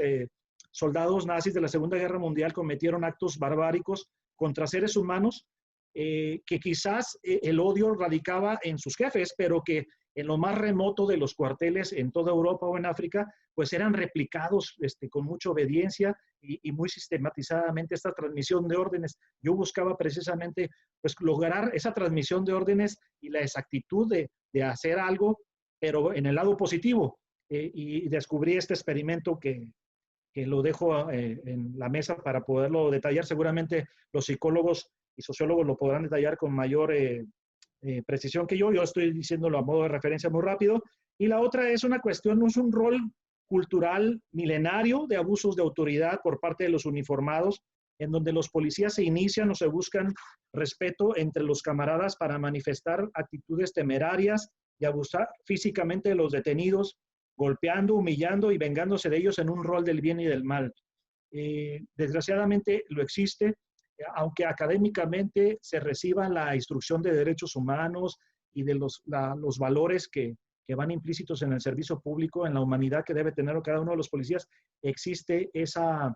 soldados nazis de la Segunda Guerra Mundial cometieron actos barbáricos contra seres humanos, que quizás el odio radicaba en sus jefes, pero que en lo más remoto de los cuarteles en toda Europa o en África, pues eran replicados con mucha obediencia y muy sistematizadamente esta transmisión de órdenes. Yo buscaba precisamente pues lograr esa transmisión de órdenes y la exactitud de hacer algo, pero en el lado positivo. Y descubrí este experimento que lo dejo en la mesa para poderlo detallar. Seguramente los psicólogos y sociólogos lo podrán detallar con mayor precisión que yo. Yo estoy diciéndolo a modo de referencia muy rápido. Y la otra es una cuestión, no es un rol cultural milenario de abusos de autoridad por parte de los uniformados, en donde los policías se inician o se buscan respeto entre los camaradas para manifestar actitudes temerarias y abusar físicamente de los detenidos, golpeando, humillando y vengándose de ellos en un rol del bien y del mal. Desgraciadamente lo existe, aunque académicamente se reciba la instrucción de derechos humanos y de los valores que van implícitos en el servicio público, en la humanidad que debe tener cada uno de los policías, existe esa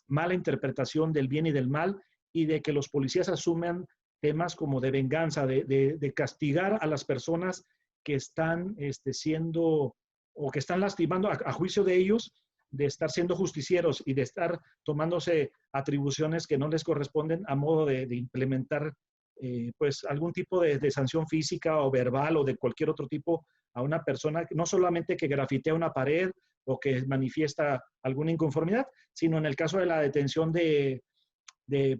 mala interpretación del bien y del mal, y de que los policías asumen temas como de venganza, de castigar a las personas que están siendo o que están lastimando a juicio de ellos, de estar siendo justicieros y de estar tomándose atribuciones que no les corresponden a modo de implementar pues algún tipo de sanción física o verbal o de cualquier otro tipo a una persona, no solamente que grafitea una pared o que manifiesta alguna inconformidad, sino en el caso de la detención de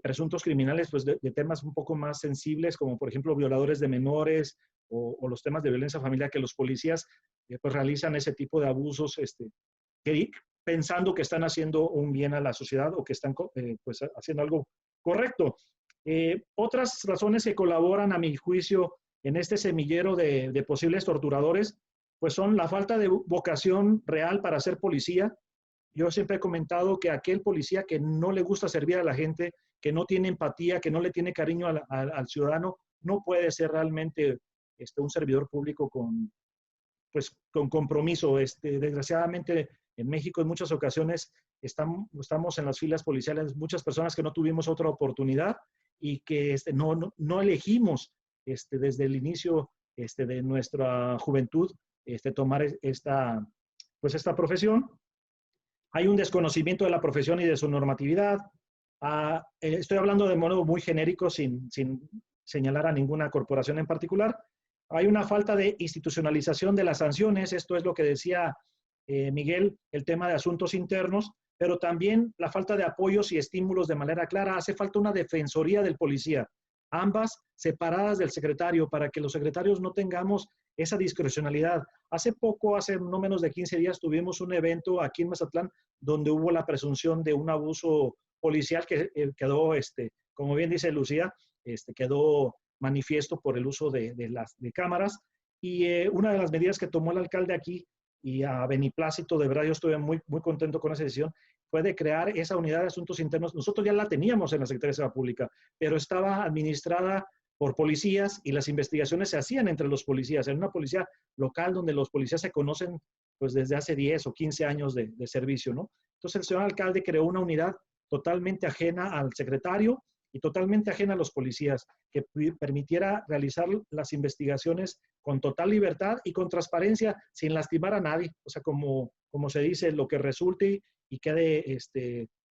presuntos criminales, pues de temas un poco más sensibles, como por ejemplo violadores de menores o los temas de violencia familiar, que los policías pues realizan ese tipo de abusos pensando que están haciendo un bien a la sociedad o que están pues haciendo algo correcto. Otras razones que colaboran, a mi juicio, en este semillero de posibles torturadores, pues son la falta de vocación real para ser policía. Yo siempre he comentado que aquel policía que no le gusta servir a la gente, que no tiene empatía, que no le tiene cariño al ciudadano, no puede ser realmente un servidor público con compromiso. Desgraciadamente, en México en muchas ocasiones estamos en las filas policiales muchas personas que no tuvimos otra oportunidad y que no elegimos desde el inicio de nuestra juventud tomar esta profesión. Hay un desconocimiento de la profesión y de su normatividad. Estoy hablando de modo muy genérico, sin señalar a ninguna corporación en particular. Hay una falta de institucionalización de las sanciones. Esto es lo que decía Miguel, el tema de asuntos internos, pero también la falta de apoyos y estímulos de manera clara. Hace falta una defensoría del policía, ambas separadas del secretario, para que los secretarios no tengamos esa discrecionalidad. Hace no menos de 15 días, tuvimos un evento aquí en Mazatlán donde hubo la presunción de un abuso policial que quedó, como bien dice Lucía, quedó manifiesto por el uso de cámaras. Y una de las medidas que tomó el alcalde aquí, y a beneplácito, de verdad yo estuve muy, muy contento con esa decisión, fue de crear esa unidad de asuntos internos. Nosotros ya la teníamos en la Secretaría de Seguridad Pública, pero estaba administrada por policías y las investigaciones se hacían entre los policías, en una policía local donde los policías se conocen pues desde hace 10 o 15 años de servicio, ¿no? Entonces el señor alcalde creó una unidad totalmente ajena al secretario y totalmente ajena a los policías, que permitiera realizar las investigaciones con total libertad y con transparencia, sin lastimar a nadie. O sea, como se dice, lo que resulte y quede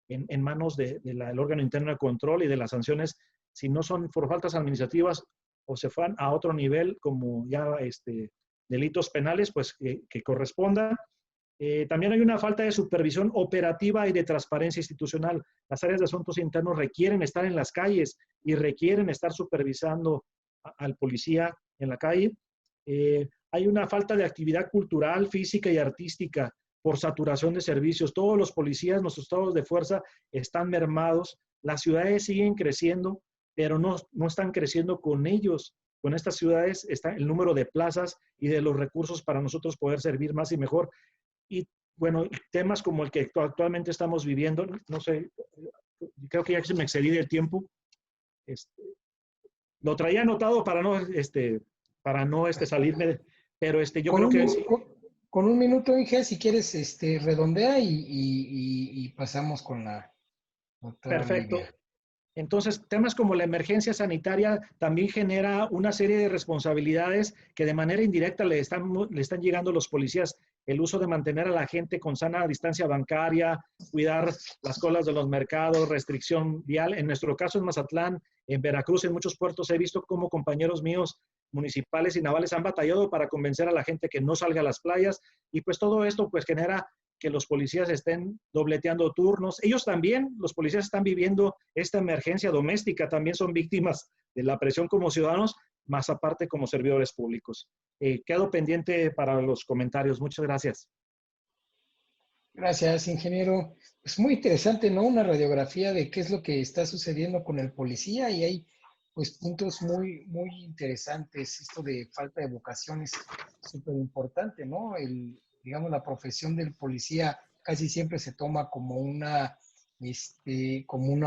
en manos del órgano interno de control y de las sanciones si no son por faltas administrativas o se van a otro nivel como ya delitos penales, pues que corresponda. También hay una falta de supervisión operativa y de transparencia institucional. Las áreas de asuntos internos requieren estar en las calles y requieren estar supervisando al policía en la calle. Hay una falta de actividad cultural, física y artística por saturación de servicios. Todos los policías, nuestros estados de fuerza están mermados. Las ciudades siguen creciendo, pero no están creciendo con ellos. Con estas ciudades está el número de plazas y de los recursos para nosotros poder servir más y mejor. Y bueno, temas como el que actualmente estamos viviendo, no sé, creo que ya se me excedí del tiempo. Lo traía anotado para no salirme, pero yo creo que...
Con un minuto, Inge, si quieres, redondea y pasamos con la doctora
Perfecto.
Olivia.
Entonces, temas como la emergencia sanitaria también genera una serie de responsabilidades que de manera indirecta le están llegando a los policías. El uso de mantener a la gente con sana distancia bancaria, cuidar las colas de los mercados, restricción vial. En nuestro caso en Mazatlán, en Veracruz, en muchos puertos, he visto cómo compañeros míos municipales y navales han batallado para convencer a la gente que no salga a las playas. Y pues todo esto pues genera que los policías estén dobleteando turnos. Ellos también, los policías están viviendo esta emergencia doméstica, también son víctimas de la presión como ciudadanos, más aparte como servidores públicos. Quedo pendiente para los comentarios. Muchas gracias.
Gracias, ingeniero. Es muy interesante, ¿no? Una radiografía de qué es lo que está sucediendo con el policía y hay pues puntos muy, muy interesantes. Esto de falta de vocación es súper importante, ¿no? Digamos, la profesión del policía casi siempre se toma como una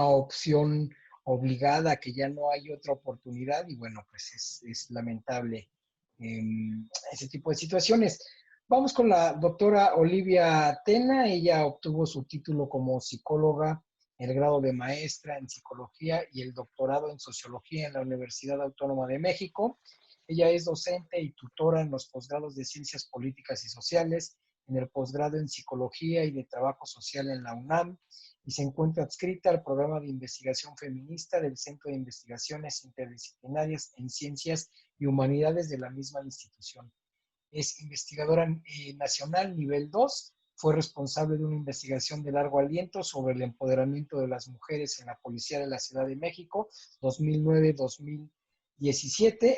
opción obligada, que ya no hay otra oportunidad y bueno, pues es lamentable ese tipo de situaciones. Vamos con la doctora Olivia Tena. Ella obtuvo su título como psicóloga, el grado de maestra en psicología y el doctorado en sociología en la Universidad Autónoma de México. Ella es docente y tutora en los posgrados de Ciencias Políticas y Sociales, en el posgrado en Psicología y de Trabajo Social en la UNAM, y se encuentra adscrita al programa de investigación feminista del Centro de Investigaciones Interdisciplinarias en Ciencias y Humanidades de la misma institución. Es investigadora nacional nivel 2, fue responsable de una investigación de largo aliento sobre el empoderamiento de las mujeres en la Policía de la Ciudad de México, 2009-2017.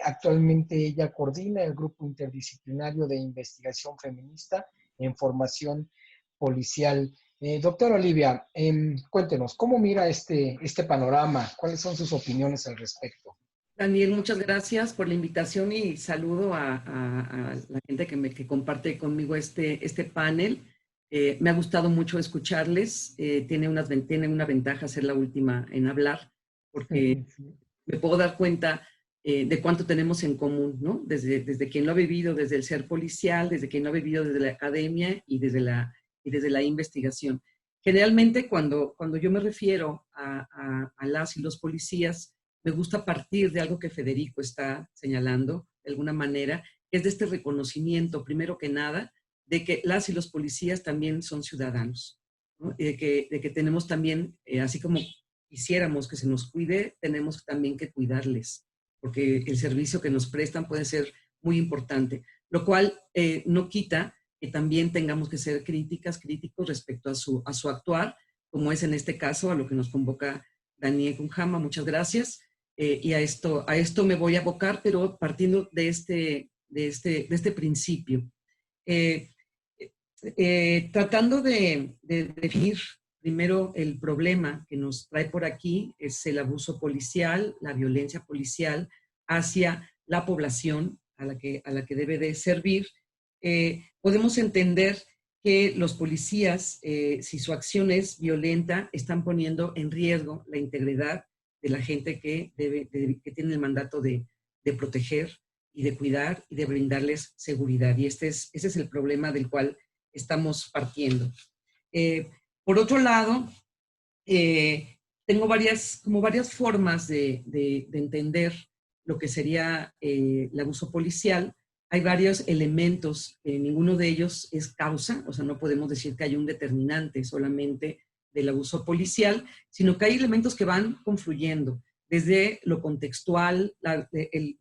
Actualmente ella coordina el Grupo Interdisciplinario de Investigación Feminista en Formación Policial. Doctora Olivia, cuéntenos, ¿cómo mira este panorama? ¿Cuáles son sus opiniones al respecto?
Daniel, muchas gracias por la invitación y saludo a la gente que comparte conmigo este panel. Me ha gustado mucho escucharles. Tiene una ventaja ser la última en hablar, porque me puedo dar cuenta de cuánto tenemos en común, ¿no? Desde quien lo ha vivido, desde el ser policial, desde quien lo ha vivido desde la academia y desde la investigación. Generalmente, cuando yo me refiero a las y los policías, me gusta partir de algo que Federico está señalando, de alguna manera, que es de este reconocimiento, primero que nada, de que las y los policías también son ciudadanos, ¿no? De que tenemos también, así como quisiéramos que se nos cuide, tenemos también que cuidarles, porque el servicio que nos prestan puede ser muy importante, lo cual no quita que también tengamos que ser críticos respecto a su actuar, como es en este caso a lo que nos convoca Daniel Kunjama. Muchas gracias. Y a esto me voy a abocar, pero partiendo de este principio. Tratando de definir primero el problema que nos trae por aquí, es el abuso policial, la violencia policial hacia la población a la que debe de servir. Podemos entender que los policías, si su acción es violenta, están poniendo en riesgo la integridad de la gente que tiene el mandato de proteger y de cuidar y de brindarles seguridad. Y ese es el problema del cual estamos partiendo. Por otro lado, tengo varias formas de entender lo que sería el abuso policial. Hay varios elementos, ninguno de ellos es causa, o sea, no podemos decir que hay un determinante solamente del abuso policial, sino que hay elementos que van confluyendo. desde lo contextual, la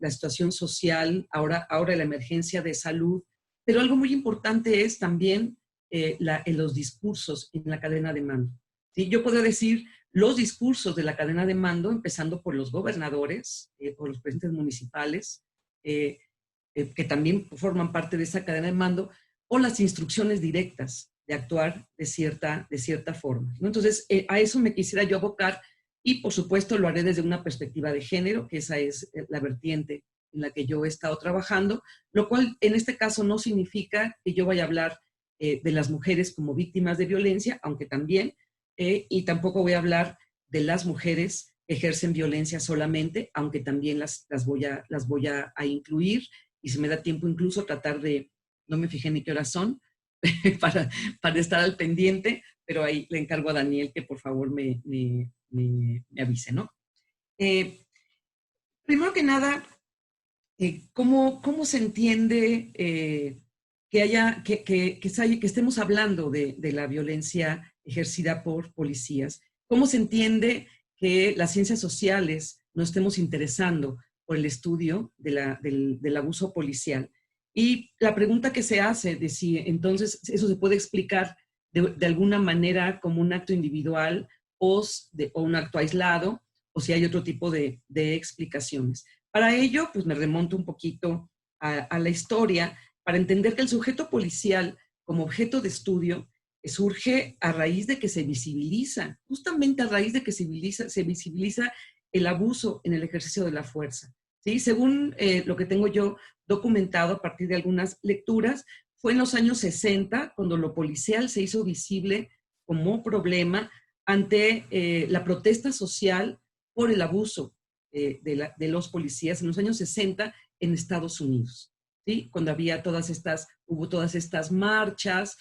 situación social, ahora la emergencia de salud, pero algo muy importante es también en los discursos en la cadena de mando. ¿Sí? Yo podría decir los discursos de la cadena de mando, empezando por los gobernadores, por los presidentes municipales, que también forman parte de esa cadena de mando, o las instrucciones directas de actuar de cierta forma, ¿no? Entonces, a eso me quisiera yo abocar y, por supuesto, lo haré desde una perspectiva de género, que esa es la vertiente en la que yo he estado trabajando, lo cual en este caso no significa que yo vaya a hablar de las mujeres como víctimas de violencia, aunque también, y tampoco voy a hablar de las mujeres que ejercen violencia solamente, aunque también las voy a incluir, y si me da tiempo incluso tratar de, no me fijé ni qué horas son, para estar al pendiente, pero ahí le encargo a Daniel que por favor me avise, ¿no? Primero que nada, ¿cómo se entiende que estemos hablando de la violencia ejercida por policías? ¿Cómo se entiende que las ciencias sociales nos estemos interesando por el estudio del abuso policial? Y la pregunta que se hace de si entonces eso se puede explicar de alguna manera como un acto individual o un acto aislado, o si hay otro tipo de explicaciones. Para ello, pues me remonto un poquito a la historia para entender que el sujeto policial como objeto de estudio surge a raíz de que se visibiliza, justamente a raíz de que se visibiliza el abuso en el ejercicio de la fuerza. ¿Sí? Según lo que tengo yo documentado a partir de algunas lecturas, fue en los años 60 cuando lo policial se hizo visible como problema ante la protesta social por el abuso de los policías en los años 60 en Estados Unidos. ¿Sí? Cuando hubo todas estas marchas,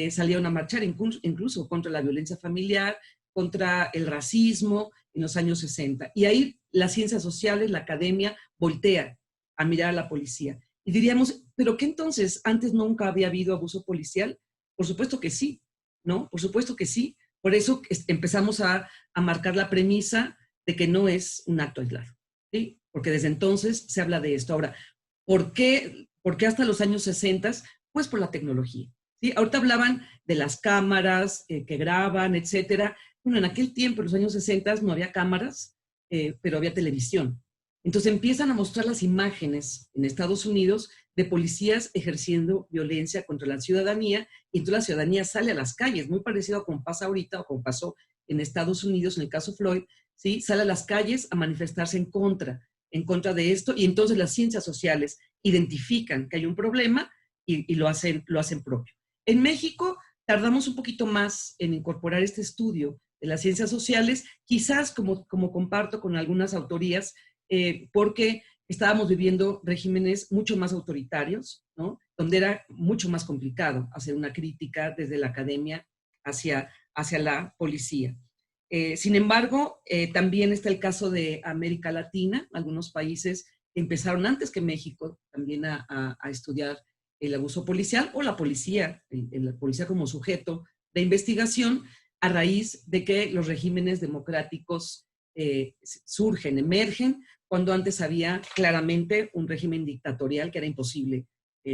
salieron a marchar incluso contra la violencia familiar, contra el racismo en los años 60. Y ahí las ciencias sociales, la academia, voltea a mirar a la policía. Y diríamos, ¿pero qué entonces? ¿Antes nunca había habido abuso policial? Por supuesto que sí, ¿no? Por supuesto que sí. Por eso empezamos a marcar la premisa de que no es un acto aislado, ¿sí? Porque desde entonces se habla de esto. Ahora, ¿por qué hasta los años 60? Pues por la tecnología, ¿sí? Ahorita hablaban de las cámaras que graban, etcétera. Bueno, en aquel tiempo, en los años 60, no había cámaras, pero había televisión. Entonces empiezan a mostrar las imágenes en Estados Unidos de policías ejerciendo violencia contra la ciudadanía, y entonces la ciudadanía sale a las calles, muy parecido a como pasa ahorita o como pasó en Estados Unidos en el caso Floyd, ¿sí? Sale a las calles a manifestarse en contra de esto, y entonces las ciencias sociales identifican que hay un problema y lo hacen propio. En México tardamos un poquito más en incorporar este estudio de las ciencias sociales, quizás como comparto con algunas autorías, porque estábamos viviendo regímenes mucho más autoritarios, ¿no? Donde era mucho más complicado hacer una crítica desde la academia hacia la policía. Sin embargo, también está el caso de América Latina, algunos países que empezaron antes que México también a estudiar el abuso policial o la policía como sujeto de investigación a raíz de que los regímenes democráticos surgen, emergen, cuando antes había claramente un régimen dictatorial que era imposible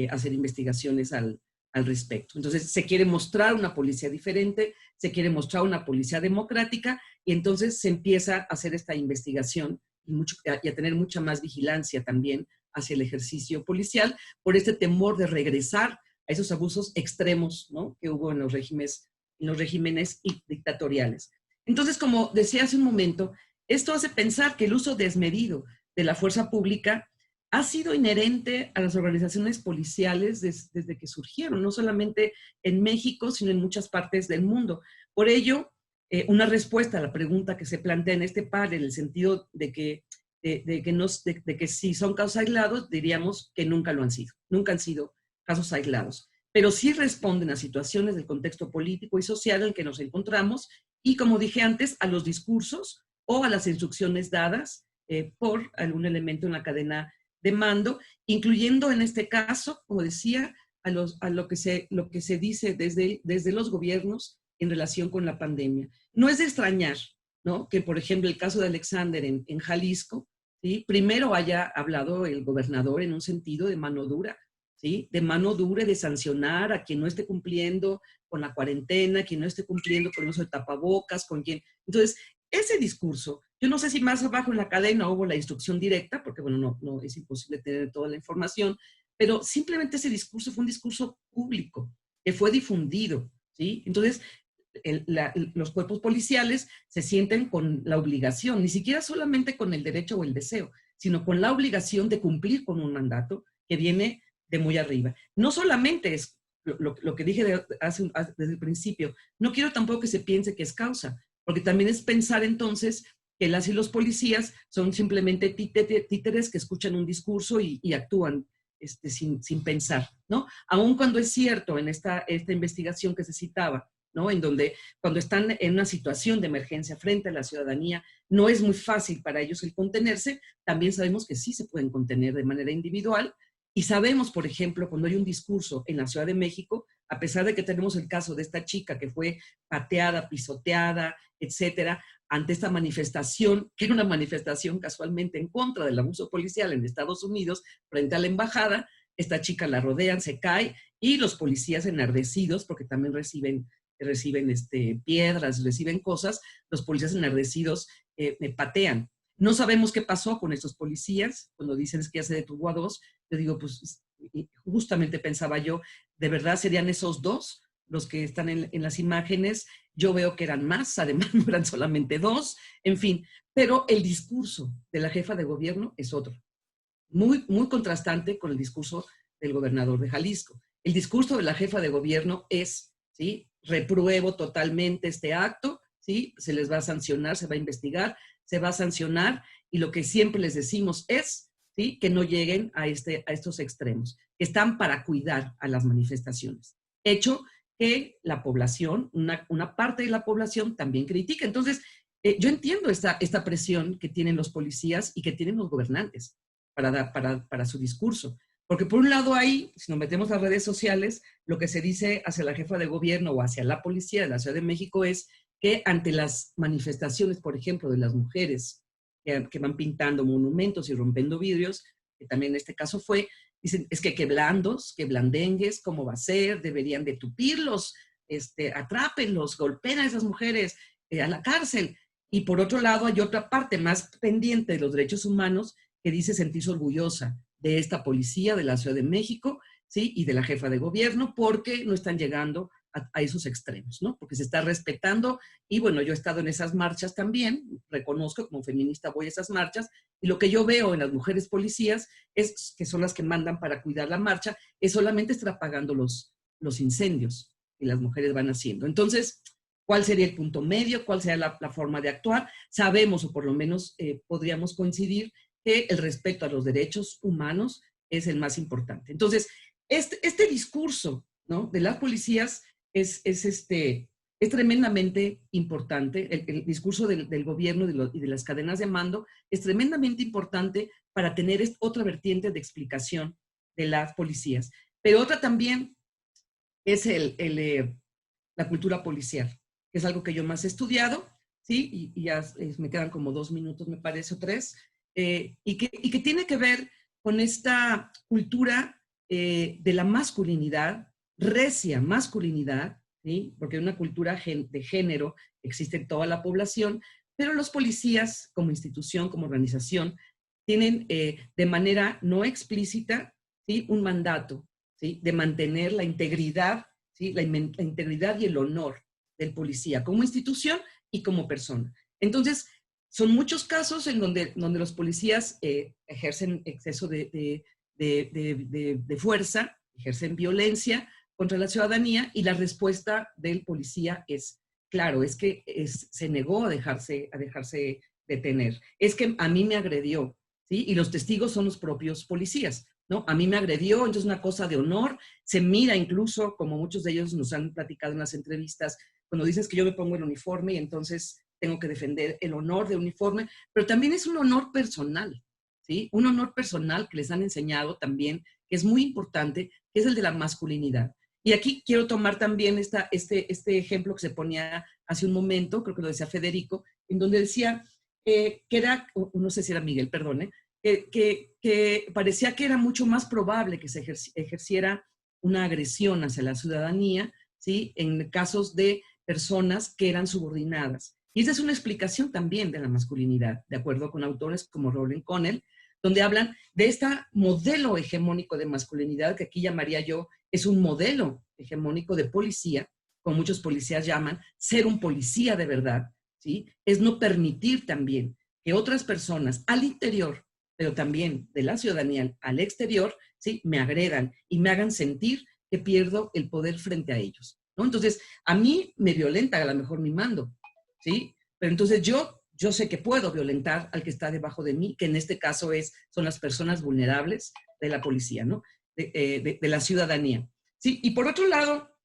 hacer investigaciones al respecto. Entonces se quiere mostrar una policía diferente, se quiere mostrar una policía democrática, y entonces se empieza a hacer esta investigación y a tener mucha más vigilancia también hacia el ejercicio policial por este temor de regresar a esos abusos extremos, ¿no? Que hubo en los regímenes dictatoriales. Entonces, como decía hace un momento, esto hace pensar que el uso desmedido de la fuerza pública ha sido inherente a las organizaciones policiales desde que surgieron, no solamente en México, sino en muchas partes del mundo. Por ello, una respuesta a la pregunta que se plantea en este panel, en el sentido de que si son casos aislados, diríamos que nunca lo han sido, nunca han sido casos aislados, pero sí responden a situaciones del contexto político y social en el que nos encontramos y, como dije antes, a los discursos o a las instrucciones dadas por algún elemento en la cadena de mando, incluyendo en este caso, como decía, a lo que se dice desde los gobiernos en relación con la pandemia. No es de extrañar ¿no? Que, por ejemplo, el caso de Alexander en Jalisco, ¿sí? Primero haya hablado el gobernador en un sentido de mano dura, ¿sí? De mano dura, de sancionar a quien no esté cumpliendo con la cuarentena, quien no esté cumpliendo con el uso de tapabocas, con quien... Entonces, ese discurso, yo no sé si más abajo en la cadena hubo la instrucción directa, porque, bueno, no es imposible tener toda la información, pero simplemente ese discurso fue un discurso público, que fue difundido, ¿sí? Entonces, los cuerpos policiales se sienten con la obligación, ni siquiera solamente con el derecho o el deseo, sino con la obligación de cumplir con un mandato que viene de muy arriba. No solamente es lo que dije desde el principio, no quiero tampoco que se piense que es causa, porque también es pensar entonces que las y los policías son simplemente títeres que escuchan un discurso y actúan sin pensar, ¿no? Aun cuando es cierto en esta investigación que se citaba, ¿no? En donde cuando están en una situación de emergencia frente a la ciudadanía, no es muy fácil para ellos el contenerse, también sabemos que sí se pueden contener de manera individual y sabemos, por ejemplo, cuando hay un discurso en la Ciudad de México, a pesar de que tenemos el caso de esta chica que fue pateada, pisoteada, etcétera, ante esta manifestación, que era una manifestación casualmente en contra del abuso policial en Estados Unidos, frente a la embajada, esta chica la rodean, se cae, y los policías enardecidos, porque también reciben piedras, reciben cosas, los policías enardecidos me patean. No sabemos qué pasó con estos policías, cuando dicen que ya se detuvo a 2, yo digo, pues justamente pensaba yo, ¿de verdad serían esos 2 los que están en las imágenes? Yo veo que eran más, además no eran solamente 2, en fin, pero el discurso de la jefa de gobierno es otro, muy, muy contrastante con el discurso del gobernador de Jalisco. El discurso de la jefa de gobierno es, ¿sí? Repruebo totalmente este acto, ¿sí? Se les va a sancionar, se va a investigar, se va a sancionar, y lo que siempre les decimos es, ¿sí? Que no lleguen a estos extremos, que están para cuidar a las manifestaciones. Hecho que la población, una parte de la población también critica. Entonces, yo entiendo esta presión que tienen los policías y que tienen los gobernantes para su discurso. Porque por un lado ahí, si nos metemos a las redes sociales, lo que se dice hacia la jefa de gobierno o hacia la policía de la Ciudad de México es que ante las manifestaciones, por ejemplo, de las mujeres que van pintando monumentos y rompiendo vidrios, que también en este caso fue, dicen, es que blandos, que blandengues, ¿cómo va a ser? Deberían de tupirlos, atrápenlos, golpeen a esas mujeres a la cárcel. Y por otro lado hay otra parte más pendiente de los derechos humanos que dice sentirse orgullosa de esta policía de la Ciudad de México, ¿sí? Y de la jefa de gobierno, porque no están llegando a esos extremos, ¿no? Porque se está respetando, y bueno, yo he estado en esas marchas también, reconozco, como feminista voy a esas marchas, y lo que yo veo en las mujeres policías es que son las que mandan para cuidar la marcha, es solamente estar apagando los incendios que las mujeres van haciendo. Entonces, ¿cuál sería el punto medio? ¿Cuál sería la forma de actuar? Sabemos, o por lo menos podríamos coincidir, que el respeto a los derechos humanos es el más importante. Entonces, este discurso, ¿no? De las policías es tremendamente importante. El discurso del gobierno y de las cadenas de mando es tremendamente importante para tener otra vertiente de explicación de las policías. Pero otra también es la cultura policial, que es algo que yo más he estudiado, ¿sí? Y ya me quedan como 2 minutos, me parece, o 3, y que tiene que ver con esta cultura de la masculinidad, recia masculinidad, ¿sí? Porque una cultura de género existe en toda la población, pero los policías como institución, como organización, tienen de manera no explícita, ¿sí? Un mandato, ¿sí? De mantener la integridad, ¿sí? La integridad y el honor del policía como institución y como persona. Entonces, son muchos casos en donde los policías ejercen exceso de fuerza, ejercen violencia contra la ciudadanía, y la respuesta del policía es, claro, es que se negó a dejarse detener. Es que a mí me agredió, ¿sí? Y los testigos son los propios policías, ¿no? A mí me agredió, entonces una cosa de honor. Se mira incluso, como muchos de ellos nos han platicado en las entrevistas, cuando dices que yo me pongo el uniforme y entonces tengo que defender el honor del uniforme, pero también es un honor personal, ¿sí? Un honor personal que les han enseñado también, que es muy importante, que es el de la masculinidad. Y aquí quiero tomar también este ejemplo que se ponía hace un momento, creo que lo decía Federico, en donde decía que era, no sé si era Miguel, perdone, que parecía que era mucho más probable que se ejerciera una agresión hacia la ciudadanía, ¿sí? En casos de personas que eran subordinadas. Y esa es una explicación también de la masculinidad, de acuerdo con autores como Rowland Connell, donde hablan de este modelo hegemónico de masculinidad, que aquí llamaría yo, es un modelo hegemónico de policía, como muchos policías llaman, ser un policía de verdad, ¿sí? Es no permitir también que otras personas al interior, pero también de la ciudadanía al exterior, ¿sí? Me agredan y me hagan sentir que pierdo el poder frente a ellos, ¿no? Entonces, a mí me violenta a lo mejor mi mando, ¿sí? Pero entonces yo sé que puedo violentar al que está debajo de mí, que en este caso son las personas vulnerables de la policía, ¿no? De la ciudadanía. Sí, y por otro lado,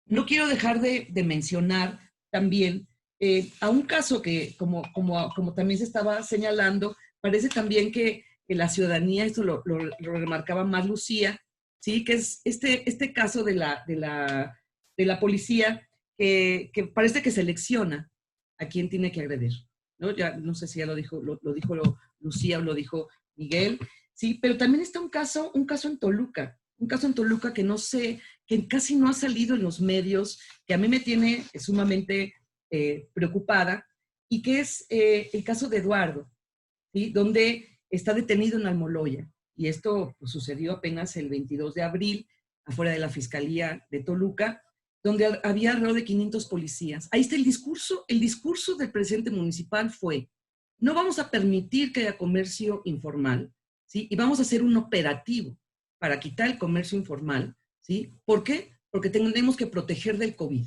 no quiero dejar de mencionar también a un caso que, como también se estaba señalando, parece también que la ciudadanía, esto lo remarcaba más Lucía, ¿sí? Que es este caso de la policía que parece que selecciona a quién tiene que agredir, ¿no? Ya no sé si ya lo dijo Lucía o lo dijo Miguel, sí, pero también está un caso en Toluca, que no sé, que casi no ha salido en los medios, que a mí me tiene sumamente preocupada, y que es el caso de Eduardo, ¿sí? Donde está detenido en Almoloya. Y esto pues, sucedió apenas el 22 de abril, afuera de la Fiscalía de Toluca, donde había alrededor de 500 policías. Ahí está el discurso del presidente municipal fue, no vamos a permitir que haya comercio informal, ¿sí? Y vamos a hacer un operativo para quitar el comercio informal, ¿sí? ¿Por qué? Porque tenemos que proteger del COVID.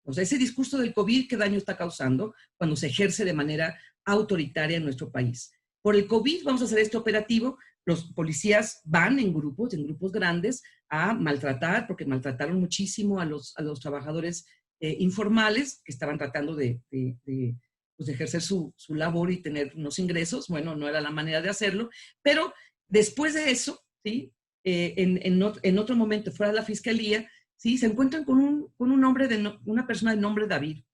O sea, ese discurso del COVID, ¿qué daño está causando cuando se ejerce de manera autoritaria en nuestro país? Por el COVID vamos a hacer este operativo, los policías van en grupos grandes, a maltratar, porque maltrataron muchísimo a los trabajadores informales que estaban tratando pues, de ejercer su labor y tener unos ingresos. Bueno, no era la manera de hacerlo, pero después de eso, ¿sí? En otro momento, fuera de la fiscalía, ¿sí? Se encuentran con un hombre, una persona de nombre David,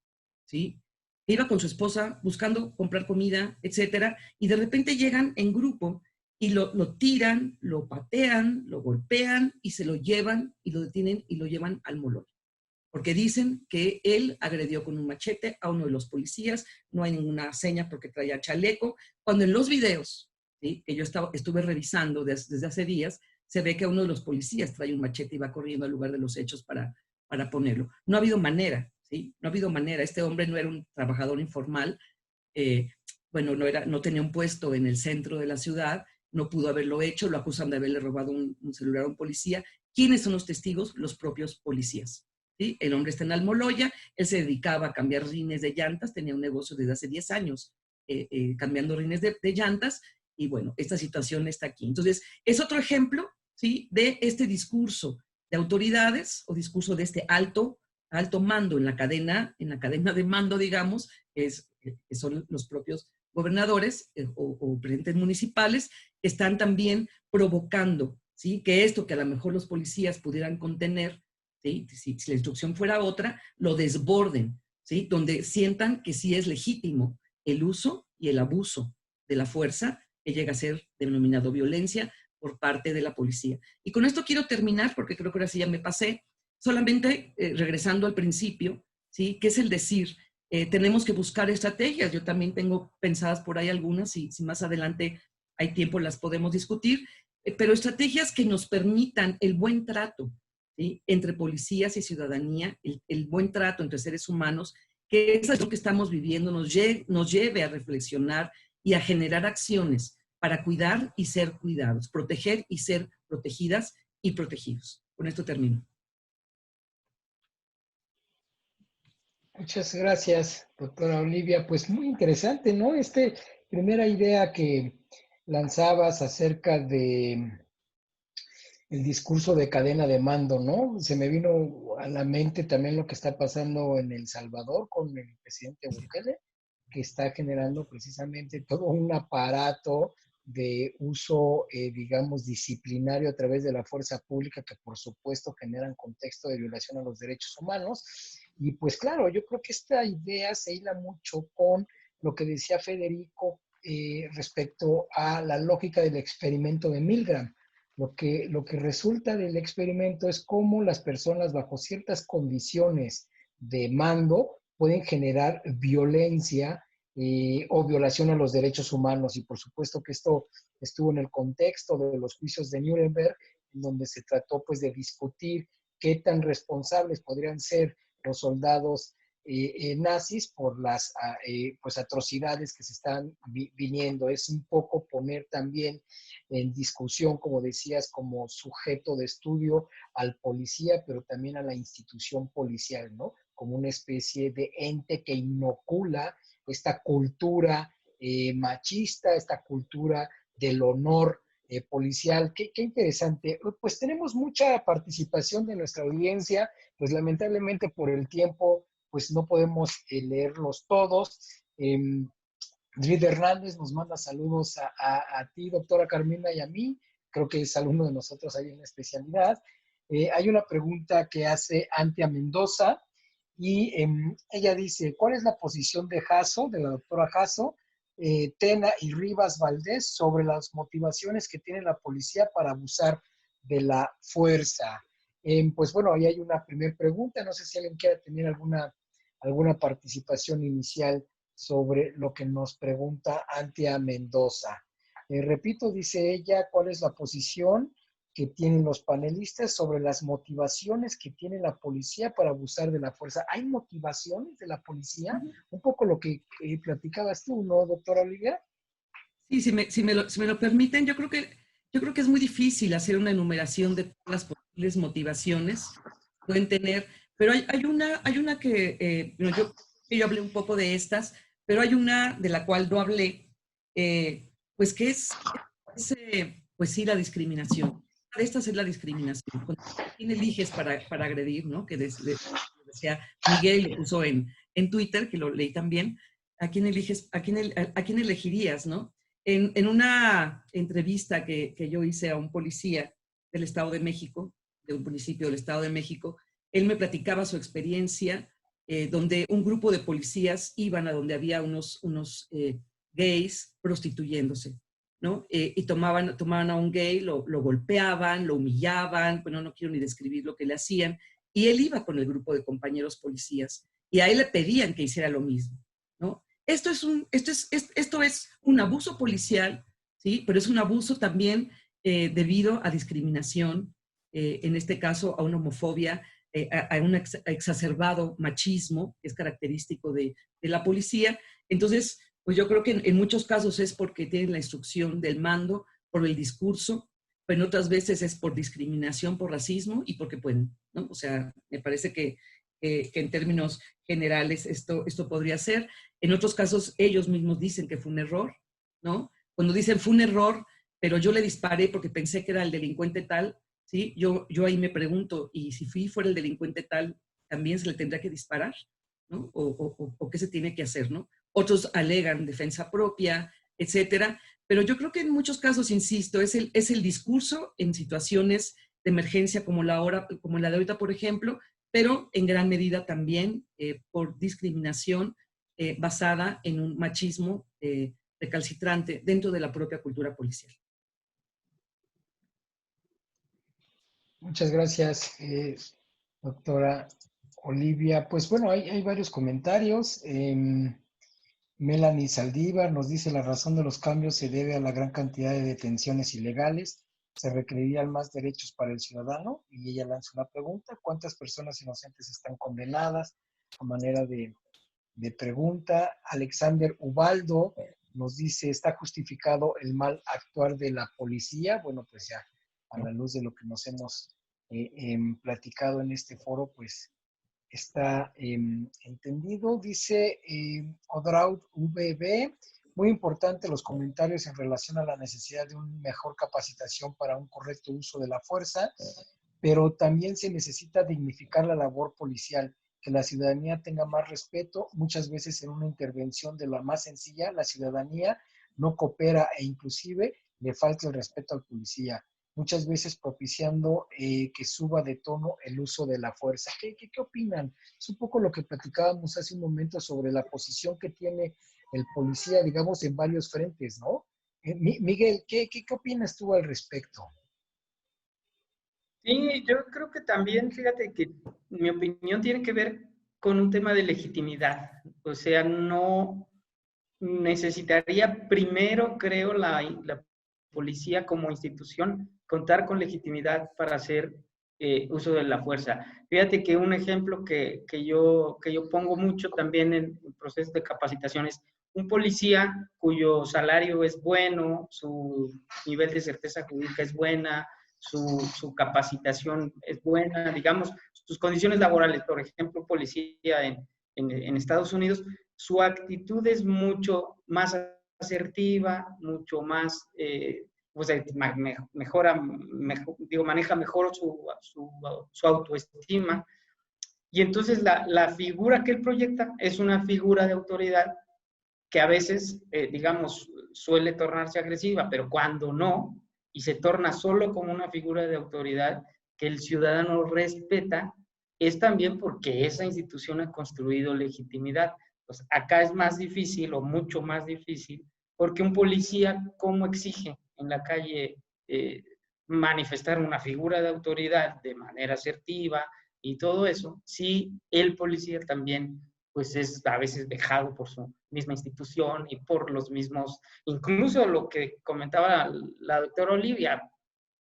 ¿sí? Que iba con su esposa buscando comprar comida, etcétera, y de repente llegan en grupo y lo tiran, lo patean, lo golpean y se lo llevan y lo detienen y lo llevan al Molón. Porque dicen que él agredió con un machete a uno de los policías, no hay ninguna seña porque traía chaleco, cuando en los videos, ¿sí? Que yo estuve revisando desde hace días, se ve que uno de los policías trae un machete y va corriendo al lugar de los hechos para ponerlo. No ha habido manera, ¿sí? No ha habido manera. Este hombre no era un trabajador informal, bueno, no tenía un puesto en el centro de la ciudad, no pudo haberlo hecho, lo acusan de haberle robado un celular a un policía. ¿Quiénes son los testigos? Los propios policías, ¿sí? El hombre está en Almoloya, él se dedicaba a cambiar rines de llantas, tenía un negocio desde hace 10 años cambiando rines de llantas, y bueno, esta situación está aquí. Entonces, es otro ejemplo, ¿sí? De este discurso de autoridades o discurso de este alto mando en la cadena de mando, digamos, que son los propios gobernadores o presidentes municipales, que están también provocando, ¿sí? Que esto que a lo mejor los policías pudieran contener, ¿sí? Si la instrucción fuera otra, lo desborden, ¿sí? Donde sientan que sí es legítimo el uso y el abuso de la fuerza, que llega a ser denominado violencia por parte de la policía. Y con esto quiero terminar, porque creo que ahora sí ya me pasé, solamente regresando al principio, ¿sí? Que es el decir, tenemos que buscar estrategias. Yo también tengo pensadas por ahí algunas, y si más adelante hay tiempo las podemos discutir, pero estrategias que nos permitan el buen trato, ¿sí? Entre policías y ciudadanía, el buen trato entre seres humanos, que es lo que estamos viviendo, nos lleve a reflexionar y a generar acciones para cuidar y ser cuidados, proteger y ser protegidas y protegidos. Con esto termino.
Muchas gracias, doctora Olivia. Pues muy interesante, ¿no? Primera idea que lanzabas acerca de el discurso de cadena de mando, ¿no? Se me vino a la mente también lo que está pasando en El Salvador con el presidente Bukele, que está generando precisamente todo un aparato de uso, digamos, disciplinario a través de la fuerza pública, que por supuesto generan contexto de violación a los derechos humanos. Y pues claro, yo creo que esta idea se hila mucho con lo que decía Federico respecto a la lógica del experimento de Milgram. Lo que resulta del experimento es cómo las personas bajo ciertas condiciones de mando pueden generar violencia o violación a los derechos humanos. Y por supuesto que esto estuvo en el contexto de los juicios de Nuremberg, en donde se trató pues de discutir qué tan responsables podrían ser los soldados nazis por las pues atrocidades que se están viniendo. Es un poco poner también en discusión, como decías, como sujeto de estudio al policía, pero también a la institución policial, ¿no? Como una especie de ente que inocula esta cultura machista, esta cultura del honor policial. Qué interesante. Pues tenemos mucha participación de nuestra audiencia, pues lamentablemente por el tiempo, pues no podemos leerlos todos. Drid Hernández nos manda saludos a ti, doctora Carmina, y a mí. Creo que es alumno de nosotros ahí en la especialidad. Hay una pregunta que hace Antia Mendoza, y ella dice, ¿cuál es la posición de Jasso, de la doctora Jasso, Tena y Rivas Valdés sobre las motivaciones que tiene la policía para abusar de la fuerza? Pues bueno, ahí hay una primera pregunta. No sé si alguien quiere tener alguna participación inicial sobre lo que nos pregunta Antia Mendoza. Repito, dice ella, ¿cuál es la posición que tienen los panelistas sobre las motivaciones que tiene la policía para abusar de la fuerza? ¿Hay motivaciones de la policía? Un poco lo que platicabas tú, ¿no, doctora Olivia?
Sí, si me lo permiten, yo creo que es muy difícil hacer una enumeración de todas las posibles motivaciones que pueden tener, pero hay una que, yo hablé un poco de estas, pero hay una de la cual no hablé, pues que pues sí, la discriminación. Una de estas es la discriminación. ¿A quién eliges para agredir, no? Que decía Miguel, lo puso en Twitter, que lo leí también. ¿A quién eliges, a quién elegirías, no? En una entrevista que yo hice a un policía del Estado de México, de un municipio del Estado de México, él me platicaba su experiencia, donde un grupo de policías iban a donde había unos gays prostituyéndose, ¿no? Y tomaban a un gay, lo golpeaban, lo humillaban, bueno, no quiero ni describir lo que le hacían, y él iba con el grupo de compañeros policías, y a él le pedían que hiciera lo mismo, ¿no? Esto es un abuso policial, ¿sí? Pero es un abuso también debido a discriminación, en este caso a una homofobia, a un exacerbado machismo, que es característico de la policía. Entonces, pues yo creo que en muchos casos es porque tienen la instrucción del mando, por el discurso, pero en otras veces es por discriminación, por racismo y porque pueden, ¿no? O sea, me parece que en términos generales esto podría ser. En otros casos ellos mismos dicen que fue un error, ¿no? Cuando dicen fue un error, pero yo le disparé porque pensé que era el delincuente tal, ¿sí? Yo ahí me pregunto, ¿y si fuera el delincuente tal, también se le tendría que disparar? ¿No? ¿O qué se tiene que hacer, ¿no? Otros alegan defensa propia, etcétera. Pero yo creo que en muchos casos, insisto, es el discurso en situaciones de emergencia como la de ahorita, por ejemplo, pero en gran medida también por discriminación basada en un machismo recalcitrante dentro de la propia cultura policial.
Muchas gracias, doctora Olivia. Pues bueno, hay varios comentarios. Melanie Saldívar nos dice la razón de los cambios se debe a la gran cantidad de detenciones ilegales. Se requerirían más derechos para el ciudadano. Y ella lanza una pregunta: ¿cuántas personas inocentes están condenadas? A manera de pregunta. Alexander Ubaldo nos dice, ¿está justificado el mal actuar de la policía? Bueno, pues ya a la luz de lo que nos hemos platicado en este foro, pues está entendido. Dice Odraud VB, muy importante los comentarios en relación a la necesidad de una mejor capacitación para un correcto uso de la fuerza, pero también se necesita dignificar la labor policial, que la ciudadanía tenga más respeto. Muchas veces en una intervención de la más sencilla, la ciudadanía no coopera e inclusive le falta el respeto al policía, muchas veces propiciando que suba de tono el uso de la fuerza. ¿Qué opinan? Es un poco lo que platicábamos hace un momento sobre la posición que tiene el policía, digamos, en varios frentes, ¿no? Miguel, ¿qué opinas tú al respecto?
Sí, yo creo que también, fíjate que mi opinión tiene que ver con un tema de legitimidad. O sea, no necesitaría primero, creo, la policía como institución contar con legitimidad para hacer uso de la fuerza. Fíjate que un ejemplo que yo pongo mucho también en procesos de capacitación es un policía cuyo salario es bueno, su nivel de certeza jurídica es buena, su capacitación es buena, digamos, sus condiciones laborales, por ejemplo, policía en Estados Unidos, su actitud es mucho más asertiva, mucho más, maneja mejor su autoestima. Y entonces la figura que él proyecta es una figura de autoridad que a veces, digamos, suele tornarse agresiva, pero cuando no, y se torna solo como una figura de autoridad que el ciudadano respeta, es también porque esa institución ha construido legitimidad. Pues acá es más difícil o mucho más difícil porque un policía, ¿cómo exige en la calle manifestar una figura de autoridad de manera asertiva y todo eso? Si el policía también pues es a veces vejado por su misma institución y por los mismos, incluso lo que comentaba la doctora Olivia,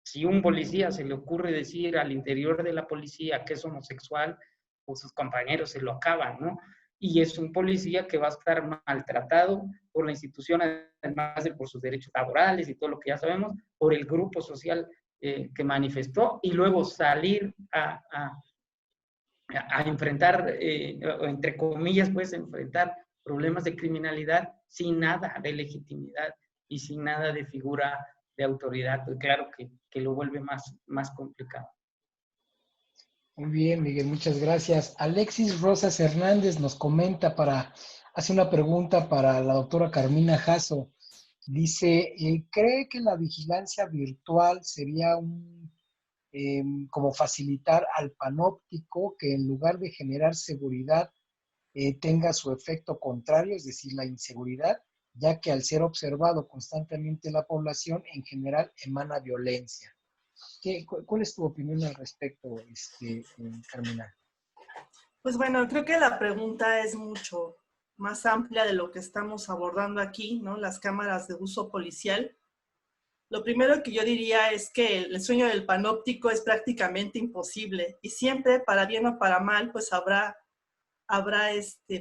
si un policía se le ocurre decir al interior de la policía que es homosexual, pues sus compañeros se lo acaban, ¿no? Y es un policía que va a estar maltratado por la institución, además de por sus derechos laborales y todo lo que ya sabemos, por el grupo social que manifestó, y luego salir a enfrentar, entre comillas, pues, enfrentar problemas de criminalidad sin nada de legitimidad y sin nada de figura de autoridad. Pues claro que lo vuelve más complicado.
Muy bien, Miguel, muchas gracias. Alexis Rosas Hernández nos comenta hace una pregunta para la doctora Carmina Jasso. Dice, ¿cree que la vigilancia virtual sería como facilitar al panóptico que en lugar de generar seguridad tenga su efecto contrario, es decir, la inseguridad, ya que al ser observado constantemente la población en general emana violencia? ¿Cuál es tu opinión al respecto, Carmina?
Pues bueno, creo que la pregunta es mucho más amplia de lo que estamos abordando aquí, ¿no? Las cámaras de uso policial. Lo primero que yo diría es que el sueño del panóptico es prácticamente imposible y siempre, para bien o para mal, pues habrá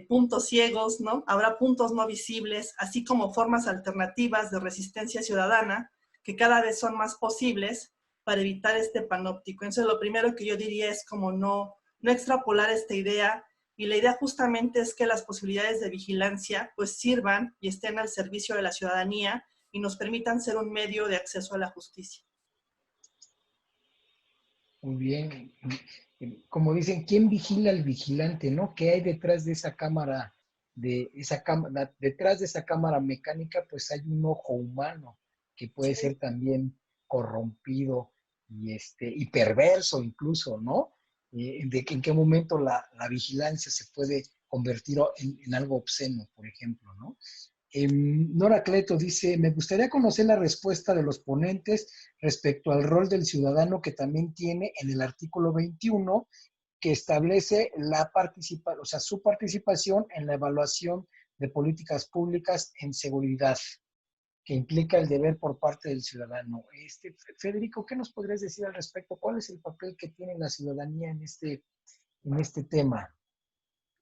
puntos ciegos, ¿no? Habrá puntos no visibles, así como formas alternativas de resistencia ciudadana que cada vez son más posibles para evitar este panóptico. Entonces, lo primero que yo diría es como no extrapolar esta idea, y la idea justamente es que las posibilidades de vigilancia pues sirvan y estén al servicio de la ciudadanía y nos permitan ser un medio de acceso a la justicia.
Muy bien. Como dicen, ¿quién vigila al vigilante, no? ¿Qué hay detrás de esa cámara, detrás de esa cámara mecánica? Pues hay un ojo humano que puede ser también corrompido y perverso incluso, ¿no? En qué momento la vigilancia se puede convertir en algo obsceno, por ejemplo, ¿no? Nora Cleto dice, me gustaría conocer la respuesta de los ponentes respecto al rol del ciudadano que también tiene en el artículo 21, que establece su participación en la evaluación de políticas públicas en seguridad, que implica el deber por parte del ciudadano. Federico, ¿qué nos podrías decir al respecto? ¿Cuál es el papel que tiene la ciudadanía en este tema?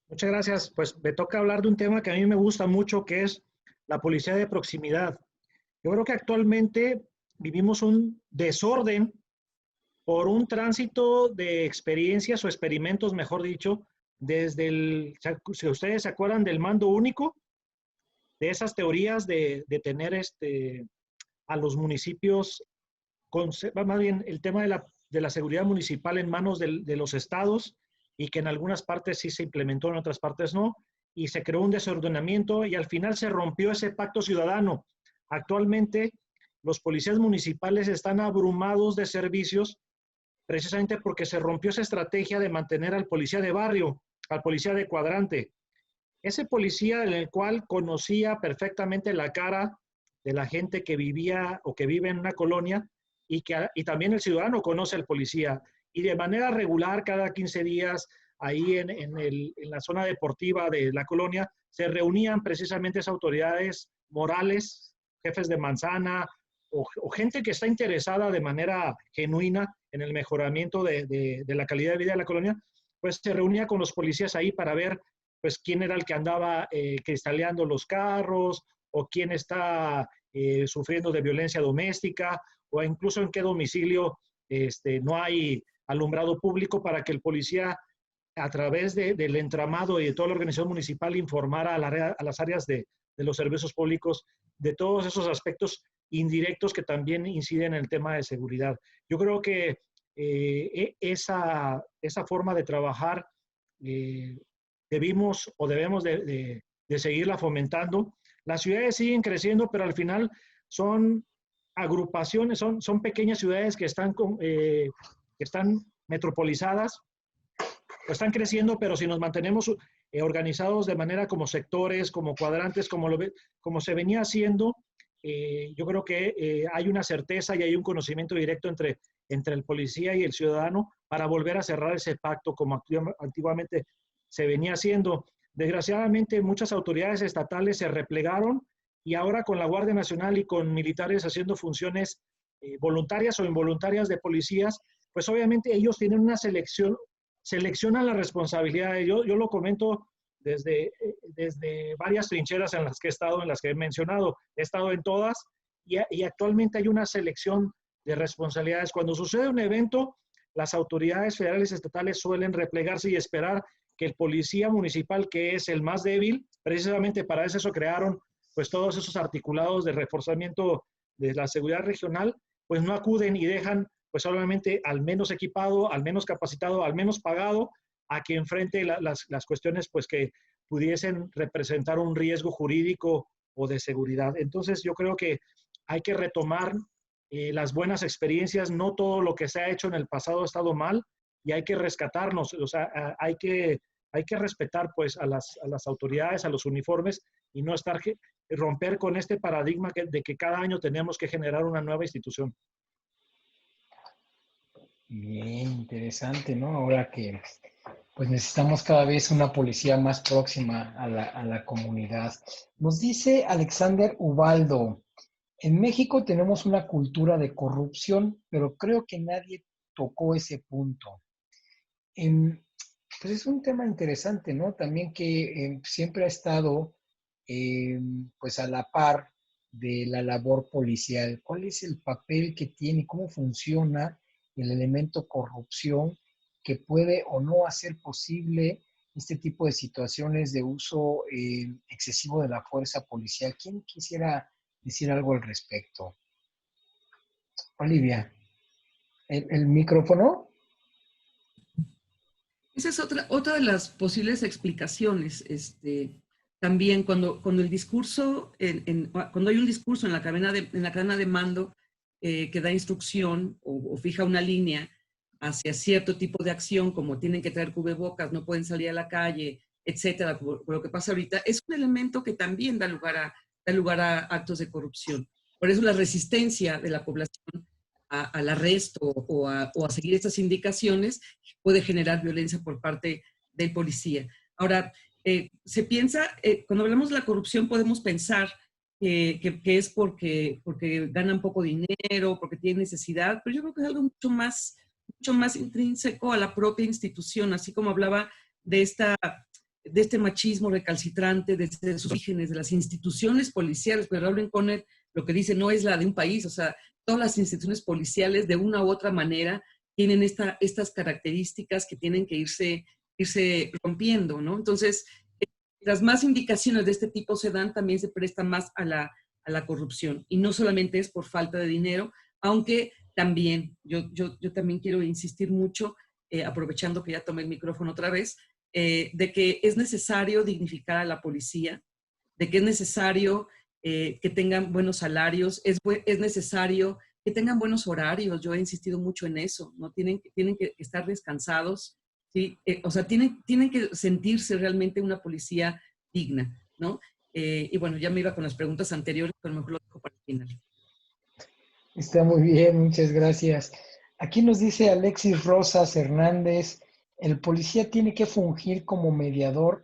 Muchas gracias. Pues me toca hablar de un tema que a mí me gusta mucho, que es la policía de proximidad. Yo creo que actualmente vivimos un desorden por un tránsito de experiencias o experimentos, mejor dicho, desde si ustedes se acuerdan del mando único, de esas teorías de tener a los municipios, más bien el tema de la seguridad municipal en manos de los estados, y que en algunas partes sí se implementó, en otras partes no, y se creó un desordenamiento y al final se rompió ese pacto ciudadano, Actualmente, los policías municipales están abrumados de servicios precisamente porque se rompió esa estrategia de mantener al policía de barrio, al policía de cuadrante. Ese policía en el cual conocía perfectamente la cara de la gente que vivía o que vive en una colonia y también el ciudadano conoce al policía. Y de manera regular, cada 15 días, ahí en la zona deportiva de la colonia, se reunían precisamente esas autoridades morales, jefes de manzana o gente que está interesada de manera genuina en el mejoramiento de la calidad de vida de la colonia, pues se reunía con los policías ahí para ver pues quién era el que andaba cristaleando los carros o quién está sufriendo de violencia doméstica o incluso en qué domicilio no hay alumbrado público para que el policía a través del entramado y de toda la organización municipal informara a las áreas de los servicios públicos de todos esos aspectos indirectos que también inciden en el tema de seguridad. Yo creo que esa forma de trabajar debemos de seguirla fomentando. Las ciudades siguen creciendo, pero al final son agrupaciones, son pequeñas ciudades que están metropolizadas, están creciendo, pero si nos mantenemos organizados de manera como sectores, como cuadrantes, como se venía haciendo, yo creo que hay una certeza y hay un conocimiento directo entre el policía y el ciudadano para volver a cerrar ese pacto como antiguamente se venía haciendo. Desgraciadamente, muchas autoridades estatales se replegaron y ahora con la Guardia Nacional y con militares haciendo funciones voluntarias o involuntarias de policías, pues obviamente ellos tienen una seleccionan las responsabilidades. Yo lo comento desde varias trincheras en las que he estado, en las que he mencionado. He estado en todas y actualmente hay una selección de responsabilidades. Cuando sucede un evento, las autoridades federales y estatales suelen replegarse y esperar que el policía municipal, que es el más débil, precisamente para eso crearon pues todos esos articulados de reforzamiento de la seguridad regional, pues no acuden y dejan pues solamente al menos equipado, al menos capacitado, al menos pagado, a que enfrente las cuestiones pues que pudiesen representar un riesgo jurídico o de seguridad. Entonces yo creo que hay que retomar las buenas experiencias, no todo lo que se ha hecho en el pasado ha estado mal y hay que rescatarnos, o sea, hay que respetar pues a las autoridades, a los uniformes y no romper con este paradigma de que cada año tenemos que generar una nueva institución.
Bien, interesante, ¿no? Ahora que pues necesitamos cada vez una policía más próxima a la comunidad. Nos dice Alexander Ubaldo, en México tenemos una cultura de corrupción, pero creo que nadie tocó ese punto. Pues es un tema interesante, ¿no? También que siempre ha estado pues a la par de la labor policial. ¿Cuál es el papel que tiene, cómo funciona el elemento corrupción que puede o no hacer posible este tipo de situaciones de uso excesivo de la fuerza policial? ¿Quién quisiera decir algo al respecto? Olivia, ¿el micrófono?
Esa es otra de las posibles explicaciones. También cuando el discurso, cuando hay un discurso en la cadena de mando que da instrucción o fija una línea hacia cierto tipo de acción, como tienen que traer cubrebocas, no pueden salir a la calle, etcétera, por lo que pasa ahorita, es un elemento que también da lugar a actos de corrupción. Por eso la resistencia de la población al arresto o a seguir estas indicaciones puede generar violencia por parte del policía. Ahora, se piensa, cuando hablamos de la corrupción podemos pensar que es porque ganan poco dinero, porque tienen necesidad, pero yo creo que es algo mucho más intrínseco a la propia institución, así como hablaba de este machismo recalcitrante, desde sus orígenes, de las instituciones policiales, pero Raúl Conner lo que dice no es la de un país, o sea, todas las instituciones policiales de una u otra manera tienen estas características que tienen que irse rompiendo, ¿no? Entonces, las más indicaciones de este tipo se dan, también se prestan más a la corrupción. Y no solamente es por falta de dinero, aunque también, yo también quiero insistir mucho, aprovechando que ya tomé el micrófono otra vez, de que es necesario dignificar a la policía, de que es necesario que tengan buenos salarios, es necesario que tengan buenos horarios. Yo he insistido mucho en eso, ¿no? Tienen que estar descansados, ¿sí? O sea, tienen que sentirse realmente una policía digna, ¿no? Y bueno, ya me iba con las preguntas anteriores, pero mejor lo dejo para el final.
Está muy bien, muchas gracias. Aquí nos dice Alexis Rosas Hernández, el policía tiene que fungir como mediador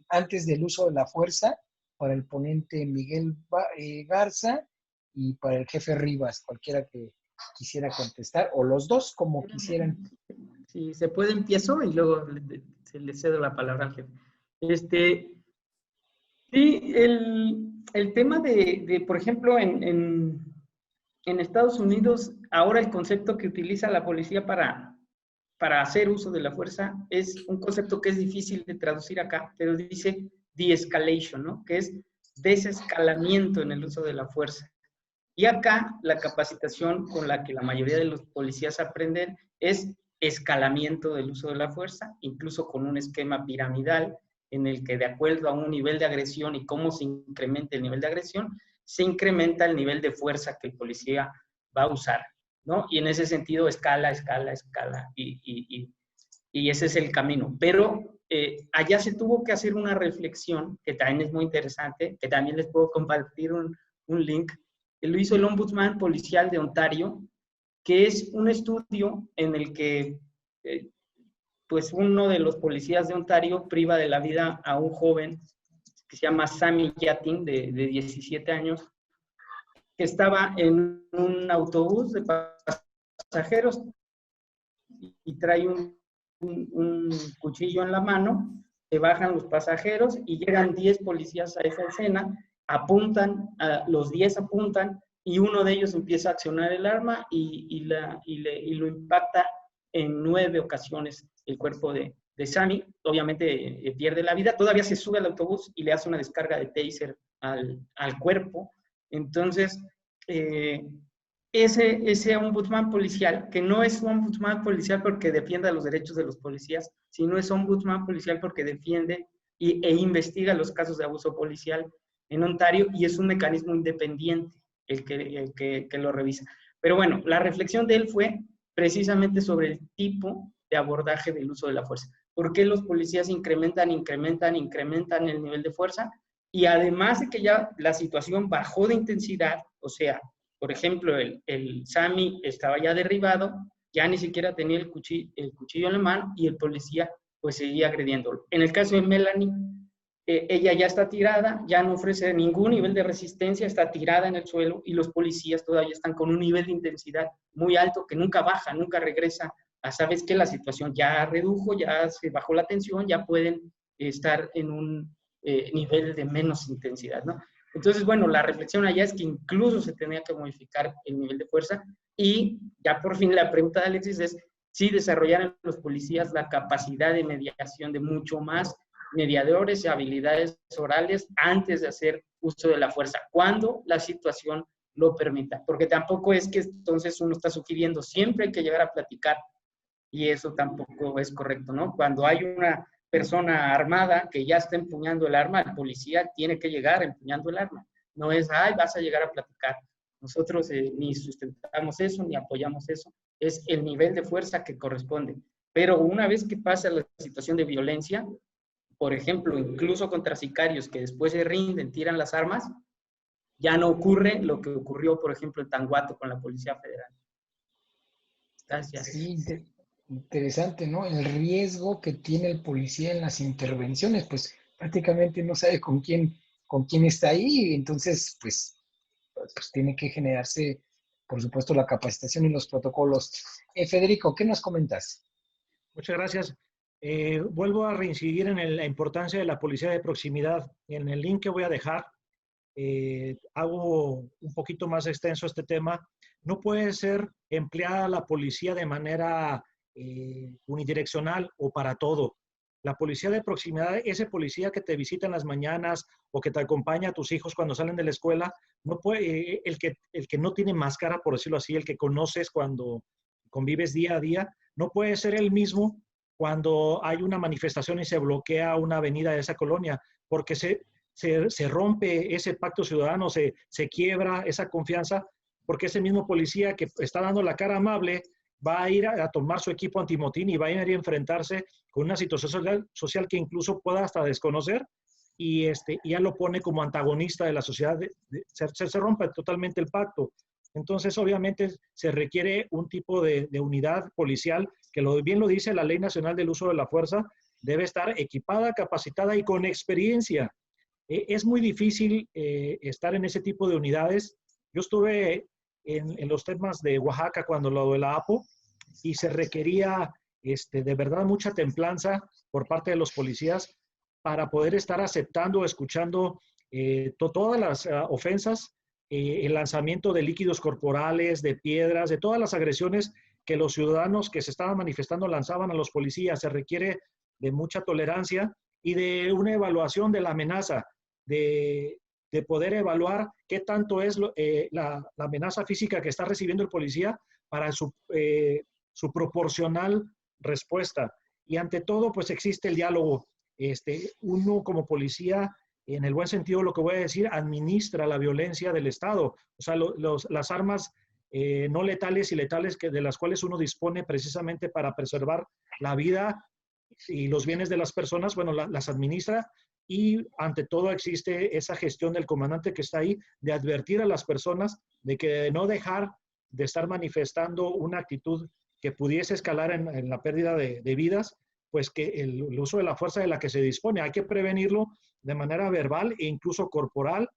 antes del uso de la fuerza para el ponente Miguel Garza y para el jefe Rivas, cualquiera que quisiera contestar, o los dos, como quisieran.
Si se puede, empiezo y luego se le cedo la palabra al jefe. Sí, el tema por ejemplo, en Estados Unidos, ahora el concepto que utiliza la policía para hacer uso de la fuerza es un concepto que es difícil de traducir acá, pero dice de-escalation, ¿no? Que es desescalamiento en el uso de la fuerza. Y acá la capacitación con la que la mayoría de los policías aprenden es escalamiento del uso de la fuerza, incluso con un esquema piramidal en el que de acuerdo a un nivel de agresión y cómo se incrementa el nivel de agresión, se incrementa el nivel de fuerza que el policía va a usar, ¿no? Y en ese sentido escala, y ese es el camino. Pero allá se tuvo que hacer una reflexión, que también es muy interesante, que también les puedo compartir un link, que lo hizo el Ombudsman Policial de Ontario, que es un estudio en el que pues uno de los policías de Ontario priva de la vida a un joven que se llama Sammy Yatin, de 17 años, que estaba en un autobús de pasajeros y trae un cuchillo en la mano, se bajan los pasajeros y llegan 10 policías a esa escena, apuntan, los 10 apuntan, y uno de ellos empieza a accionar el arma y lo impacta en 9 ocasiones el cuerpo de Sammy. Obviamente pierde la vida, todavía se sube al autobús y le hace una descarga de taser al cuerpo. Entonces, ese ombudsman policial, que no es un ombudsman policial porque defienda los derechos de los policías, sino es ombudsman policial porque defiende e investiga los casos de abuso policial en Ontario, y es un mecanismo independiente el que lo revisa. Pero bueno, la reflexión de él fue precisamente sobre el tipo de abordaje del uso de la fuerza. ¿Por qué los policías incrementan el nivel de fuerza? Y además de que ya la situación bajó de intensidad, o sea, por ejemplo, el Sammy estaba ya derribado, ya ni siquiera tenía el cuchillo en la mano y el policía pues seguía agrediéndolo. En el caso de Melanie, ella ya está tirada, ya no ofrece ningún nivel de resistencia, está tirada en el suelo y los policías todavía están con un nivel de intensidad muy alto que nunca baja, nunca regresa a, sabes que la situación ya redujo, ya se bajó la tensión, ya pueden estar en un nivel de menos intensidad, ¿no? Entonces, bueno, la reflexión allá es que incluso se tenía que modificar el nivel de fuerza, y ya por fin la pregunta de Alexis es si desarrollaran los policías la capacidad de mediación de mucho más mediadores y habilidades orales antes de hacer uso de la fuerza, cuando la situación lo permita, porque tampoco es que entonces uno está sugiriendo siempre hay que llegar a platicar, y eso tampoco es correcto, ¿no? Cuando hay una persona armada que ya está empuñando el arma, el policía tiene que llegar empuñando el arma. No es, ay, vas a llegar a platicar. Nosotros ni sustentamos eso, ni apoyamos eso. Es el nivel de fuerza que corresponde. Pero una vez que pasa la situación de violencia, por ejemplo, incluso contra sicarios que después se rinden, tiran las armas, ya no ocurre lo que ocurrió, por ejemplo, en Tanguato con la Policía Federal. Gracias.
Sí, interesante, ¿no? El riesgo que tiene el policía en las intervenciones, pues prácticamente no sabe con quién está ahí, entonces pues tiene que generarse, por supuesto, la capacitación y los protocolos. Federico, ¿qué nos comentas?
Muchas gracias. Vuelvo a reincidir en la importancia de la policía de proximidad. En el link que voy a dejar, hago un poquito más extenso este tema. No puede ser empleada la policía de manera unidireccional o para todo. La policía de proximidad, ese policía que te visita en las mañanas o que te acompaña a tus hijos cuando salen de la escuela, no puede, el que no tiene máscara, por decirlo así, el que conoces cuando convives día a día, no puede ser el mismo cuando hay una manifestación y se bloquea una avenida de esa colonia, porque se rompe ese pacto ciudadano, se quiebra esa confianza, porque ese mismo policía que está dando la cara amable va a ir a tomar su equipo antimotín y va a ir a enfrentarse con una situación social que incluso pueda hasta desconocer y ya lo pone como antagonista de la sociedad. Se rompe totalmente el pacto. Entonces, obviamente, se requiere un tipo de unidad policial que bien lo dice la Ley Nacional del Uso de la Fuerza, debe estar equipada, capacitada y con experiencia. Es muy difícil estar en ese tipo de unidades. Yo estuve en los temas de Oaxaca cuando lo de la APO y se requería de verdad mucha templanza por parte de los policías para poder estar aceptando, escuchando todas las ofensas, el lanzamiento de líquidos corporales, de piedras, de todas las agresiones que los ciudadanos que se estaban manifestando lanzaban a los policías. Se requiere de mucha tolerancia y de una evaluación de la amenaza, de poder evaluar qué tanto es la amenaza física que está recibiendo el policía para su proporcional respuesta. Y ante todo, pues existe el diálogo. Uno como policía, en el buen sentido lo que voy a decir, administra la violencia del Estado. O sea, las armas no letales y letales de las cuales uno dispone precisamente para preservar la vida y los bienes de las personas, bueno, las administra y ante todo existe esa gestión del comandante que está ahí de advertir a las personas de que no dejar de estar manifestando una actitud que pudiese escalar en la pérdida de vidas, pues que el uso de la fuerza de la que se dispone, hay que prevenirlo de manera verbal e incluso corporal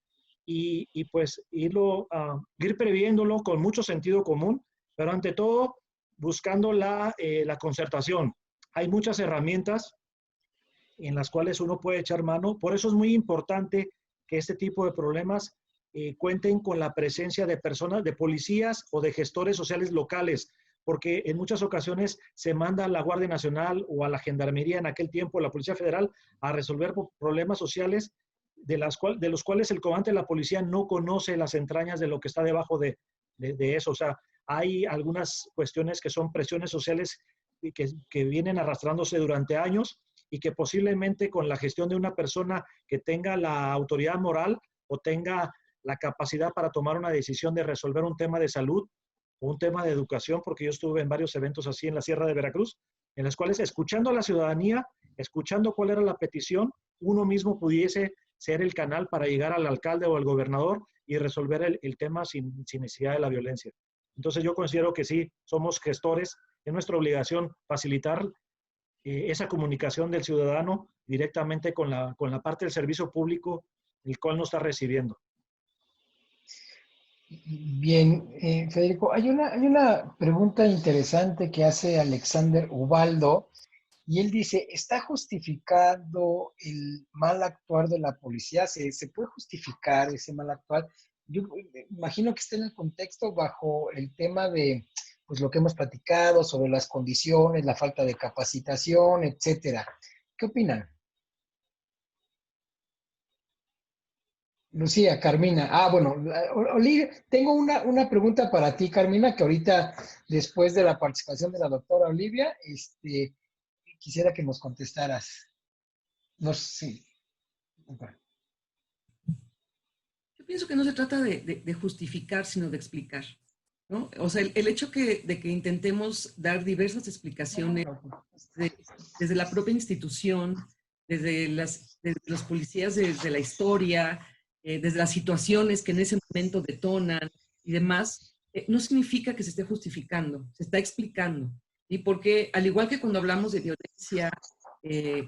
y pues ir previéndolo con mucho sentido común, pero ante todo buscando la concertación. Hay muchas herramientas en las cuales uno puede echar mano. Por eso es muy importante que este tipo de problemas cuenten con la presencia de personas, de policías o de gestores sociales locales, porque en muchas ocasiones se manda a la Guardia Nacional o a la Gendarmería en aquel tiempo, la Policía Federal, a resolver problemas sociales de los cuales el comandante de la policía no conoce las entrañas de lo que está debajo de eso. O sea, hay algunas cuestiones que son presiones sociales que vienen arrastrándose durante años y que posiblemente con la gestión de una persona que tenga la autoridad moral o tenga la capacidad para tomar una decisión de resolver un tema de salud o un tema de educación, porque yo estuve en varios eventos así en la Sierra de Veracruz, en los cuales escuchando a la ciudadanía, escuchando cuál era la petición, uno mismo pudiese ser el canal para llegar al alcalde o al gobernador y resolver el tema sin necesidad de la violencia. Entonces yo considero que sí, somos gestores, es nuestra obligación facilitar esa comunicación del ciudadano directamente con la parte del servicio público, el cual no está recibiendo.
Bien, Federico, hay una pregunta interesante que hace Alexander Ubaldo y él dice, ¿está justificado el mal actuar de la policía? ¿Se puede justificar ese mal actuar? Yo imagino que está en el contexto bajo el tema de pues, lo que hemos platicado sobre las condiciones, la falta de capacitación, etcétera. ¿Qué opinan? Lucía, Carmina. Bueno, Olivia, tengo una pregunta para ti, Carmina, que ahorita, después de la participación de la doctora Olivia, quisiera que nos contestaras. No sé si...
Yo pienso que no se trata de justificar, sino de explicar, ¿no? O sea, el hecho de que intentemos dar diversas explicaciones desde la propia institución, desde los policías, desde la historia, desde las situaciones que en ese momento detonan y demás, no significa que se esté justificando, se está explicando. Y porque, al igual que cuando hablamos de violencia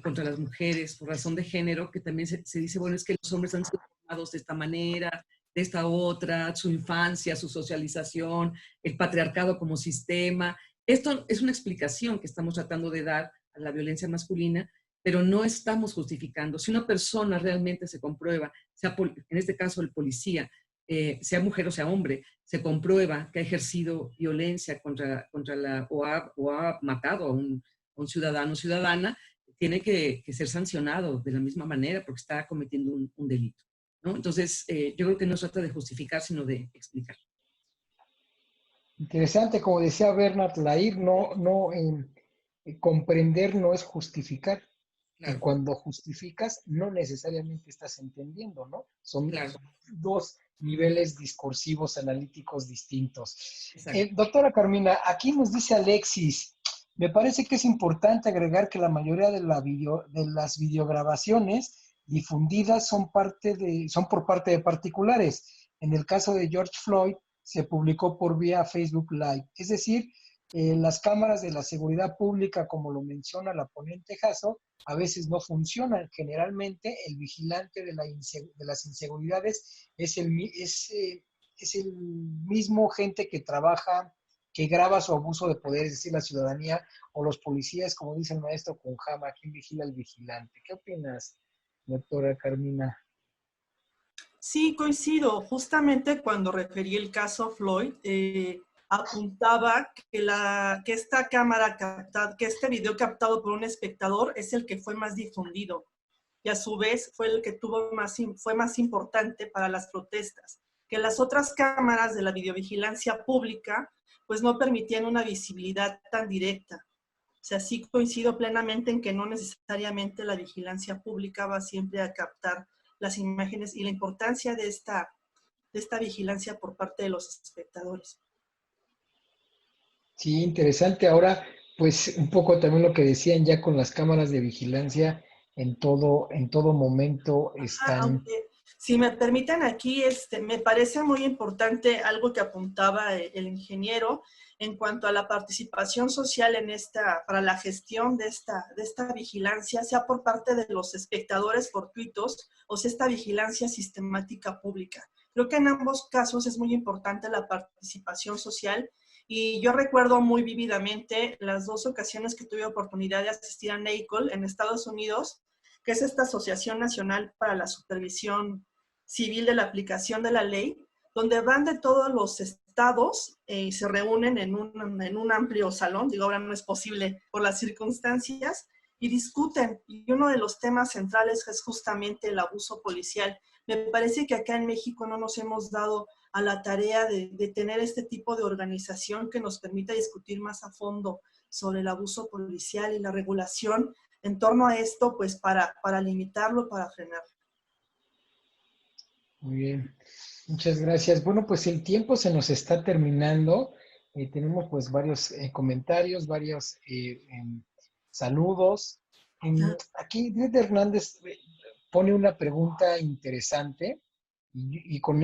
contra las mujeres por razón de género, que también se dice, bueno, es que los hombres han sido formados de esta manera, de esta otra, su infancia, su socialización, el patriarcado como sistema. Esto es una explicación que estamos tratando de dar a la violencia masculina, pero no estamos justificando. Si una persona realmente se comprueba, en este caso el policía, sea mujer o sea hombre, se comprueba que ha ejercido violencia o ha matado a un ciudadano o ciudadana, tiene que ser sancionado de la misma manera porque está cometiendo un delito, ¿no? Entonces, yo creo que no se trata de justificar, sino de explicar.
Interesante, como decía Bernard Lair, comprender no es justificar. que cuando justificas no necesariamente estás entendiendo, ¿no? Son dos niveles discursivos analíticos distintos. Doctora Carmina, aquí nos dice Alexis, me parece que es importante agregar que la mayoría de las videograbaciones difundidas son por parte de particulares. En el caso de George Floyd, se publicó por vía Facebook Live. Es decir, las cámaras de la seguridad pública, como lo menciona la ponente Jasso, a veces no funcionan. Generalmente, el vigilante de las inseguridades es el mismo gente que trabaja, que graba su abuso de poder, es decir, la ciudadanía o los policías, como dice el maestro Kunjama, ¿quién vigila al vigilante? ¿Qué opinas, doctora Carmina?
Sí, coincido. Justamente cuando referí el caso Floyd, apuntaba que esta cámara captada, que este video captado por un espectador es el que fue más difundido y a su vez fue el que fue más importante para las protestas, que las otras cámaras de la videovigilancia pública pues no permitían una visibilidad tan directa. O sea, sí coincido plenamente en que no necesariamente la vigilancia pública va siempre a captar las imágenes y la importancia de esta vigilancia por parte de los espectadores.
Sí, interesante. Ahora, pues un poco también lo que decían ya con las cámaras de vigilancia en todo momento están...
Aunque, si me permiten aquí, me parece muy importante algo que apuntaba el ingeniero en cuanto a la participación social para la gestión de esta vigilancia, sea por parte de los espectadores fortuitos o sea esta vigilancia sistemática pública. Creo que en ambos casos es muy importante la participación social y yo recuerdo muy vívidamente las dos ocasiones que tuve oportunidad de asistir a NACOL en Estados Unidos, que es esta Asociación Nacional para la Supervisión Civil de la Aplicación de la Ley, donde van de todos los estados y se reúnen en un amplio salón, digo, ahora no es posible por las circunstancias, y discuten. Y uno de los temas centrales es justamente el abuso policial. Me parece que acá en México no nos hemos dado a la tarea de tener este tipo de organización que nos permita discutir más a fondo sobre el abuso policial y la regulación en torno a esto, pues para limitarlo, para frenarlo.
Muy bien, muchas gracias. Bueno, pues el tiempo se nos está terminando. Tenemos pues varios comentarios, varios saludos. Aquí Edith Hernández pone una pregunta interesante y con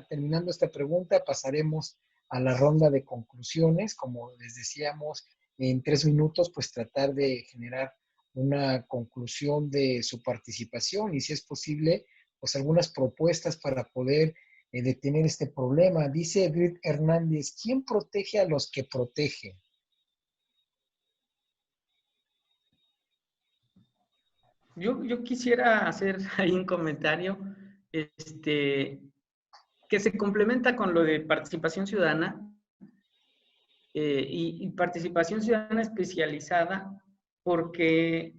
terminando esta pregunta, pasaremos a la ronda de conclusiones. Como les decíamos, en 3 minutos, pues tratar de generar una conclusión de su participación y si es posible, pues algunas propuestas para poder detener este problema. Dice Edith Hernández, ¿quién protege a los que protegen?
Yo quisiera hacer ahí un comentario que se complementa con lo de participación ciudadana y participación ciudadana especializada, porque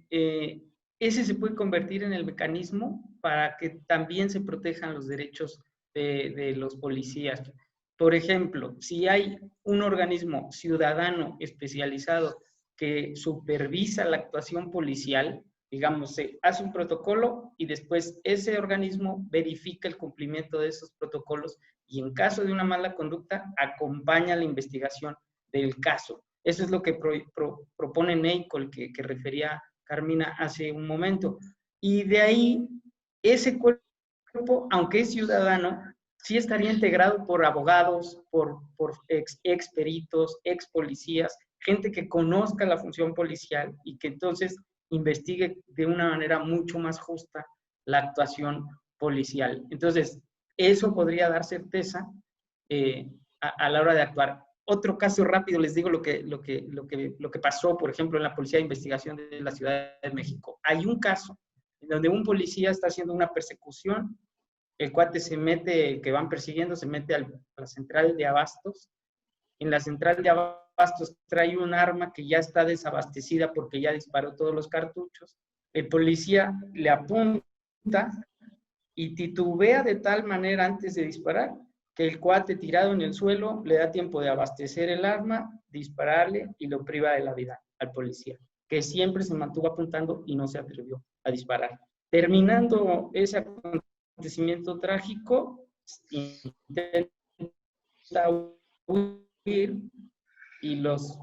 ese se puede convertir en el mecanismo para que también se protejan los derechos de los policías. Por ejemplo, si hay un organismo ciudadano especializado que supervisa la actuación policial, digamos, se hace un protocolo y después ese organismo verifica el cumplimiento de esos protocolos y en caso de una mala conducta acompaña la investigación del caso. Eso es lo que propone NACOL, que refería Carmina hace un momento. Y de ahí, ese cuerpo, aunque es ciudadano, sí estaría integrado por abogados, por ex peritos, ex policías, gente que conozca la función policial y que entonces investigue de una manera mucho más justa la actuación policial. Entonces, eso podría dar certeza a la hora de actuar. Otro caso rápido, les digo lo que pasó, por ejemplo, en la Policía de Investigación de la Ciudad de México. Hay un caso en donde un policía está haciendo una persecución, el cuate que van persiguiendo, se mete a la central de abastos. En la central de abastos trae un arma que ya está desabastecida porque ya disparó todos los cartuchos. El policía le apunta y titubea de tal manera antes de disparar que el cuate tirado en el suelo le da tiempo de abastecer el arma, dispararle y lo priva de la vida al policía. que siempre se mantuvo apuntando y no se atrevió a disparar. Terminando ese acontecimiento trágico, intenta huir y los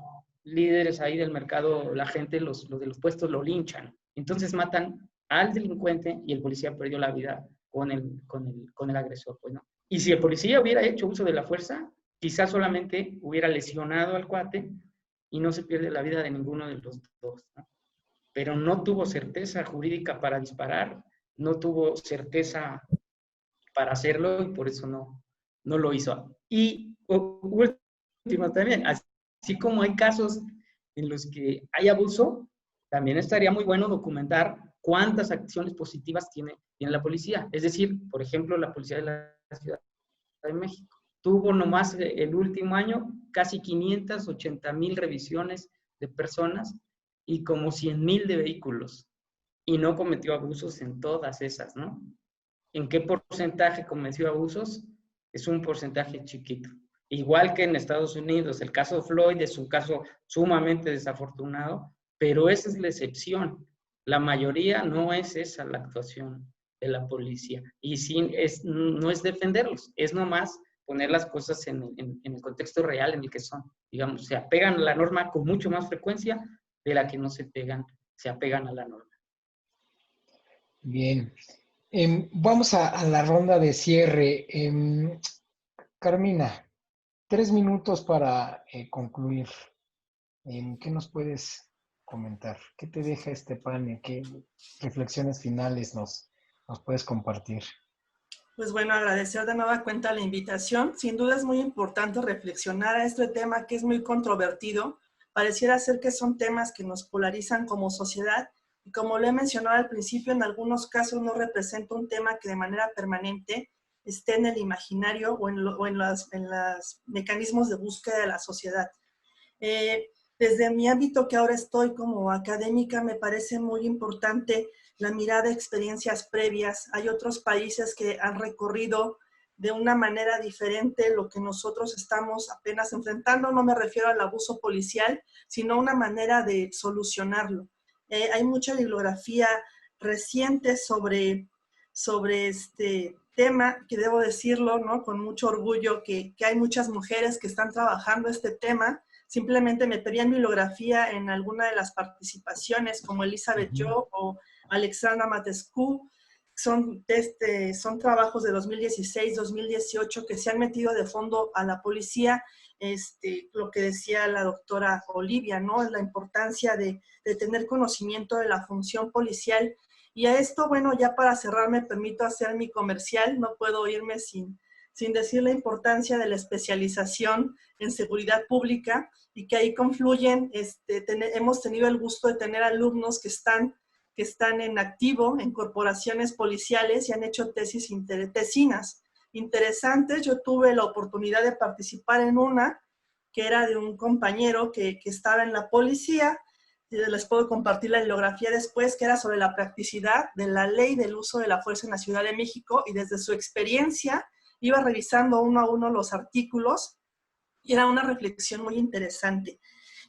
líderes ahí del mercado, la gente, los de los puestos lo linchan. Entonces matan al delincuente y el policía perdió la vida con el agresor, pues, ¿no? Y si el policía hubiera hecho uso de la fuerza, quizás solamente hubiera lesionado al cuate y no se pierde la vida de ninguno de los dos, ¿no? Pero no tuvo certeza jurídica para disparar, no tuvo certeza para hacerlo y por eso no lo hizo. Y último también, así como hay casos en los que hay abuso, también estaría muy bueno documentar cuántas acciones positivas tiene la policía. Es decir, por ejemplo, la policía de la Ciudad de México tuvo nomás el último año casi 580,000 revisiones de personas y como 100,000 de vehículos, y no cometió abusos en todas esas, ¿no? ¿En qué porcentaje cometió abusos? Es un porcentaje chiquito. Igual que en Estados Unidos, el caso de Floyd es un caso sumamente desafortunado, pero esa es la excepción. La mayoría no es esa la actuación de la policía. Y sí, no es defenderlos, es nomás poner las cosas en el contexto real en el que son. Digamos, se apegan a la norma con mucho más frecuencia de la que no se apegan a la norma.
Bien. Vamos a la ronda de cierre. Carmina, 3 minutos para concluir. ¿Qué nos puedes comentar? ¿Qué te deja este panel? ¿Qué reflexiones finales nos puedes compartir?
Pues bueno, agradecer de nueva cuenta la invitación. Sin duda es muy importante reflexionar a este tema que es muy controvertido. Pareciera ser que son temas que nos polarizan como sociedad y como lo he mencionado al principio, en algunos casos no representa un tema que de manera permanente esté en el imaginario o en los mecanismos de búsqueda de la sociedad. Desde mi ámbito que ahora estoy como académica, me parece muy importante la mirada a experiencias previas. Hay otros países que han recorrido de una manera diferente lo que nosotros estamos apenas enfrentando. No me refiero al abuso policial, sino una manera de solucionarlo. Hay mucha bibliografía reciente sobre este tema, que debo decirlo, ¿no? Con mucho orgullo que hay muchas mujeres que están trabajando este tema. Simplemente me pedían bibliografía en alguna de las participaciones, como Elizabeth Jo o Alexandra Matescu. Son trabajos de 2016, 2018 que se han metido de fondo a la policía. Lo que decía la doctora Olivia, ¿no? La importancia de tener conocimiento de la función policial. Y a esto, bueno, ya para cerrar me permito hacer mi comercial. No puedo irme sin decir la importancia de la especialización en seguridad pública y que ahí confluyen, hemos tenido el gusto de tener alumnos que están en activo en corporaciones policiales y han hecho tesinas interesantes. Yo tuve la oportunidad de participar en una que era de un compañero que estaba en la policía. Les puedo compartir la bibliografía después, que era sobre la practicidad de la ley del uso de la fuerza en la Ciudad de México, y desde su experiencia iba revisando uno a uno los artículos y era una reflexión muy interesante.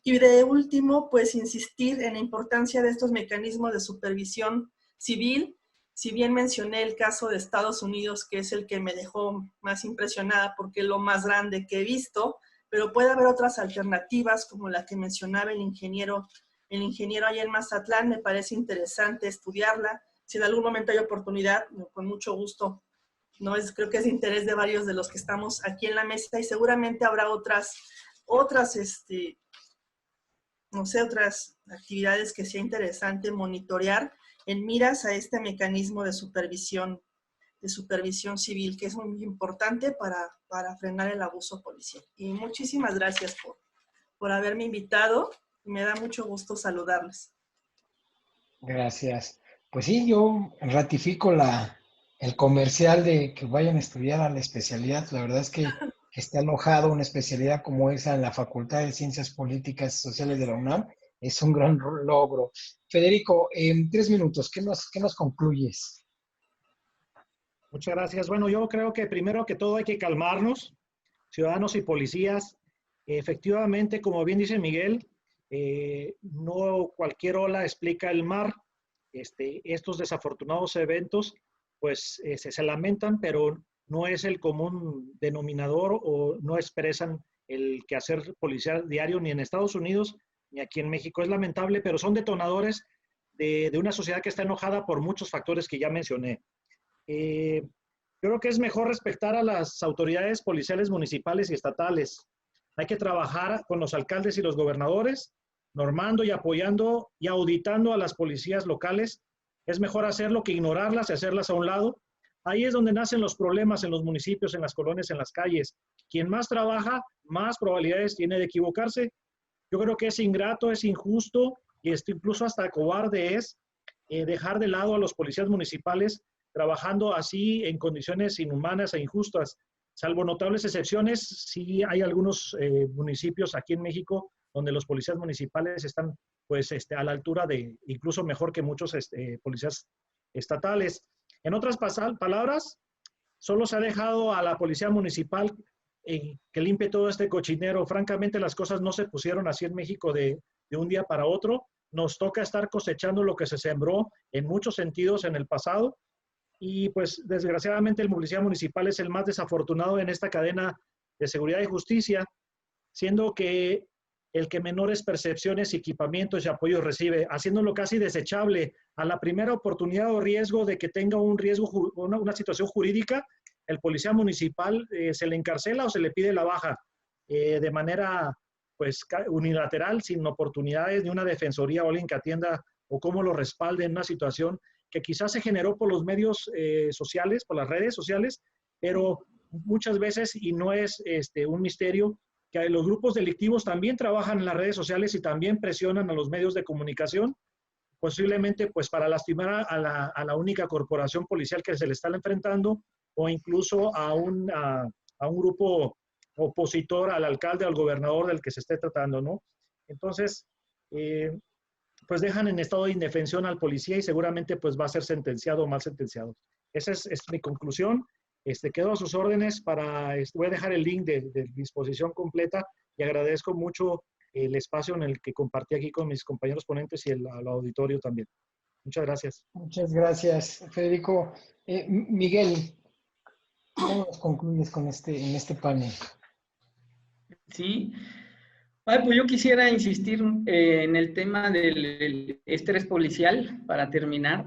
Y de último, pues insistir en la importancia de estos mecanismos de supervisión civil. Si bien mencioné el caso de Estados Unidos, que es el que me dejó más impresionada porque es lo más grande que he visto, pero puede haber otras alternativas como la que mencionaba el ingeniero allá en Mazatlán. Me parece interesante estudiarla. Si en algún momento hay oportunidad, con mucho gusto. Creo que es de interés de varios de los que estamos aquí en la mesa y seguramente habrá otras actividades que sea interesante monitorear en miras a este mecanismo de supervisión civil, que es muy importante para frenar el abuso policial. Y muchísimas gracias por haberme invitado. Me da mucho gusto saludarles.
Gracias. Pues sí, yo ratifico el comercial de que vayan a estudiar a la especialidad. La verdad es que esté alojado una especialidad como esa en la Facultad de Ciencias Políticas y Sociales de la UNAM es un gran logro. Federico, en 3 minutos, ¿qué nos concluyes?
Muchas gracias. Bueno, yo creo que primero que todo hay que calmarnos, ciudadanos y policías. Efectivamente, como bien dice Miguel, No cualquier ola explica el mar. Estos desafortunados eventos, pues se lamentan, pero no es el común denominador o no expresan el quehacer policial diario ni en Estados Unidos ni aquí en México. Es lamentable, pero son detonadores de una sociedad que está enojada por muchos factores que ya mencioné. Creo que es mejor respetar a las autoridades policiales municipales y estatales. Hay que trabajar con los alcaldes y los gobernadores, normando y apoyando y auditando a las policías locales. Es mejor hacerlo que ignorarlas y hacerlas a un lado. Ahí es donde nacen los problemas en los municipios, en las colonias, en las calles. Quien más trabaja, más probabilidades tiene de equivocarse. Yo creo que es ingrato, es injusto y incluso hasta cobarde es dejar de lado a los policías municipales trabajando así en condiciones inhumanas e injustas. Salvo notables excepciones, sí hay algunos municipios aquí en México donde los policías municipales están pues a la altura de, incluso mejor que muchos policías estatales. En otras palabras, solo se ha dejado a la policía municipal que limpie todo este cochinero. Francamente, las cosas no se pusieron así en México de un día para otro. Nos toca estar cosechando lo que se sembró en muchos sentidos en el pasado. Y pues desgraciadamente el policía municipal es el más desafortunado en esta cadena de seguridad y justicia, siendo que el que menores percepciones, equipamientos y apoyos recibe, haciéndolo casi desechable. A la primera oportunidad o riesgo de que tenga un riesgo, una situación jurídica, el policía municipal se le encarcela o se le pide la baja de manera pues unilateral, sin oportunidades, ni una defensoría o alguien que atienda o cómo lo respalde en una situación que quizás se generó por los medios sociales, por las redes sociales, pero muchas veces, y no es un misterio, que los grupos delictivos también trabajan en las redes sociales y también presionan a los medios de comunicación, posiblemente pues para lastimar a la única corporación policial que se le está enfrentando, o incluso a un grupo opositor al alcalde o al gobernador del que se esté tratando, ¿no? Entonces, pues dejan en estado de indefensión al policía y seguramente pues va a ser sentenciado o mal sentenciado. Esa es mi conclusión. Quedo a sus órdenes voy a dejar el link de disposición completa y agradezco mucho el espacio en el que compartí aquí con mis compañeros ponentes y al auditorio también. Muchas gracias.
Muchas gracias, Federico. Miguel, ¿cómo nos concluyes en este panel?
Sí. Pues yo quisiera insistir en el tema del estrés policial para terminar.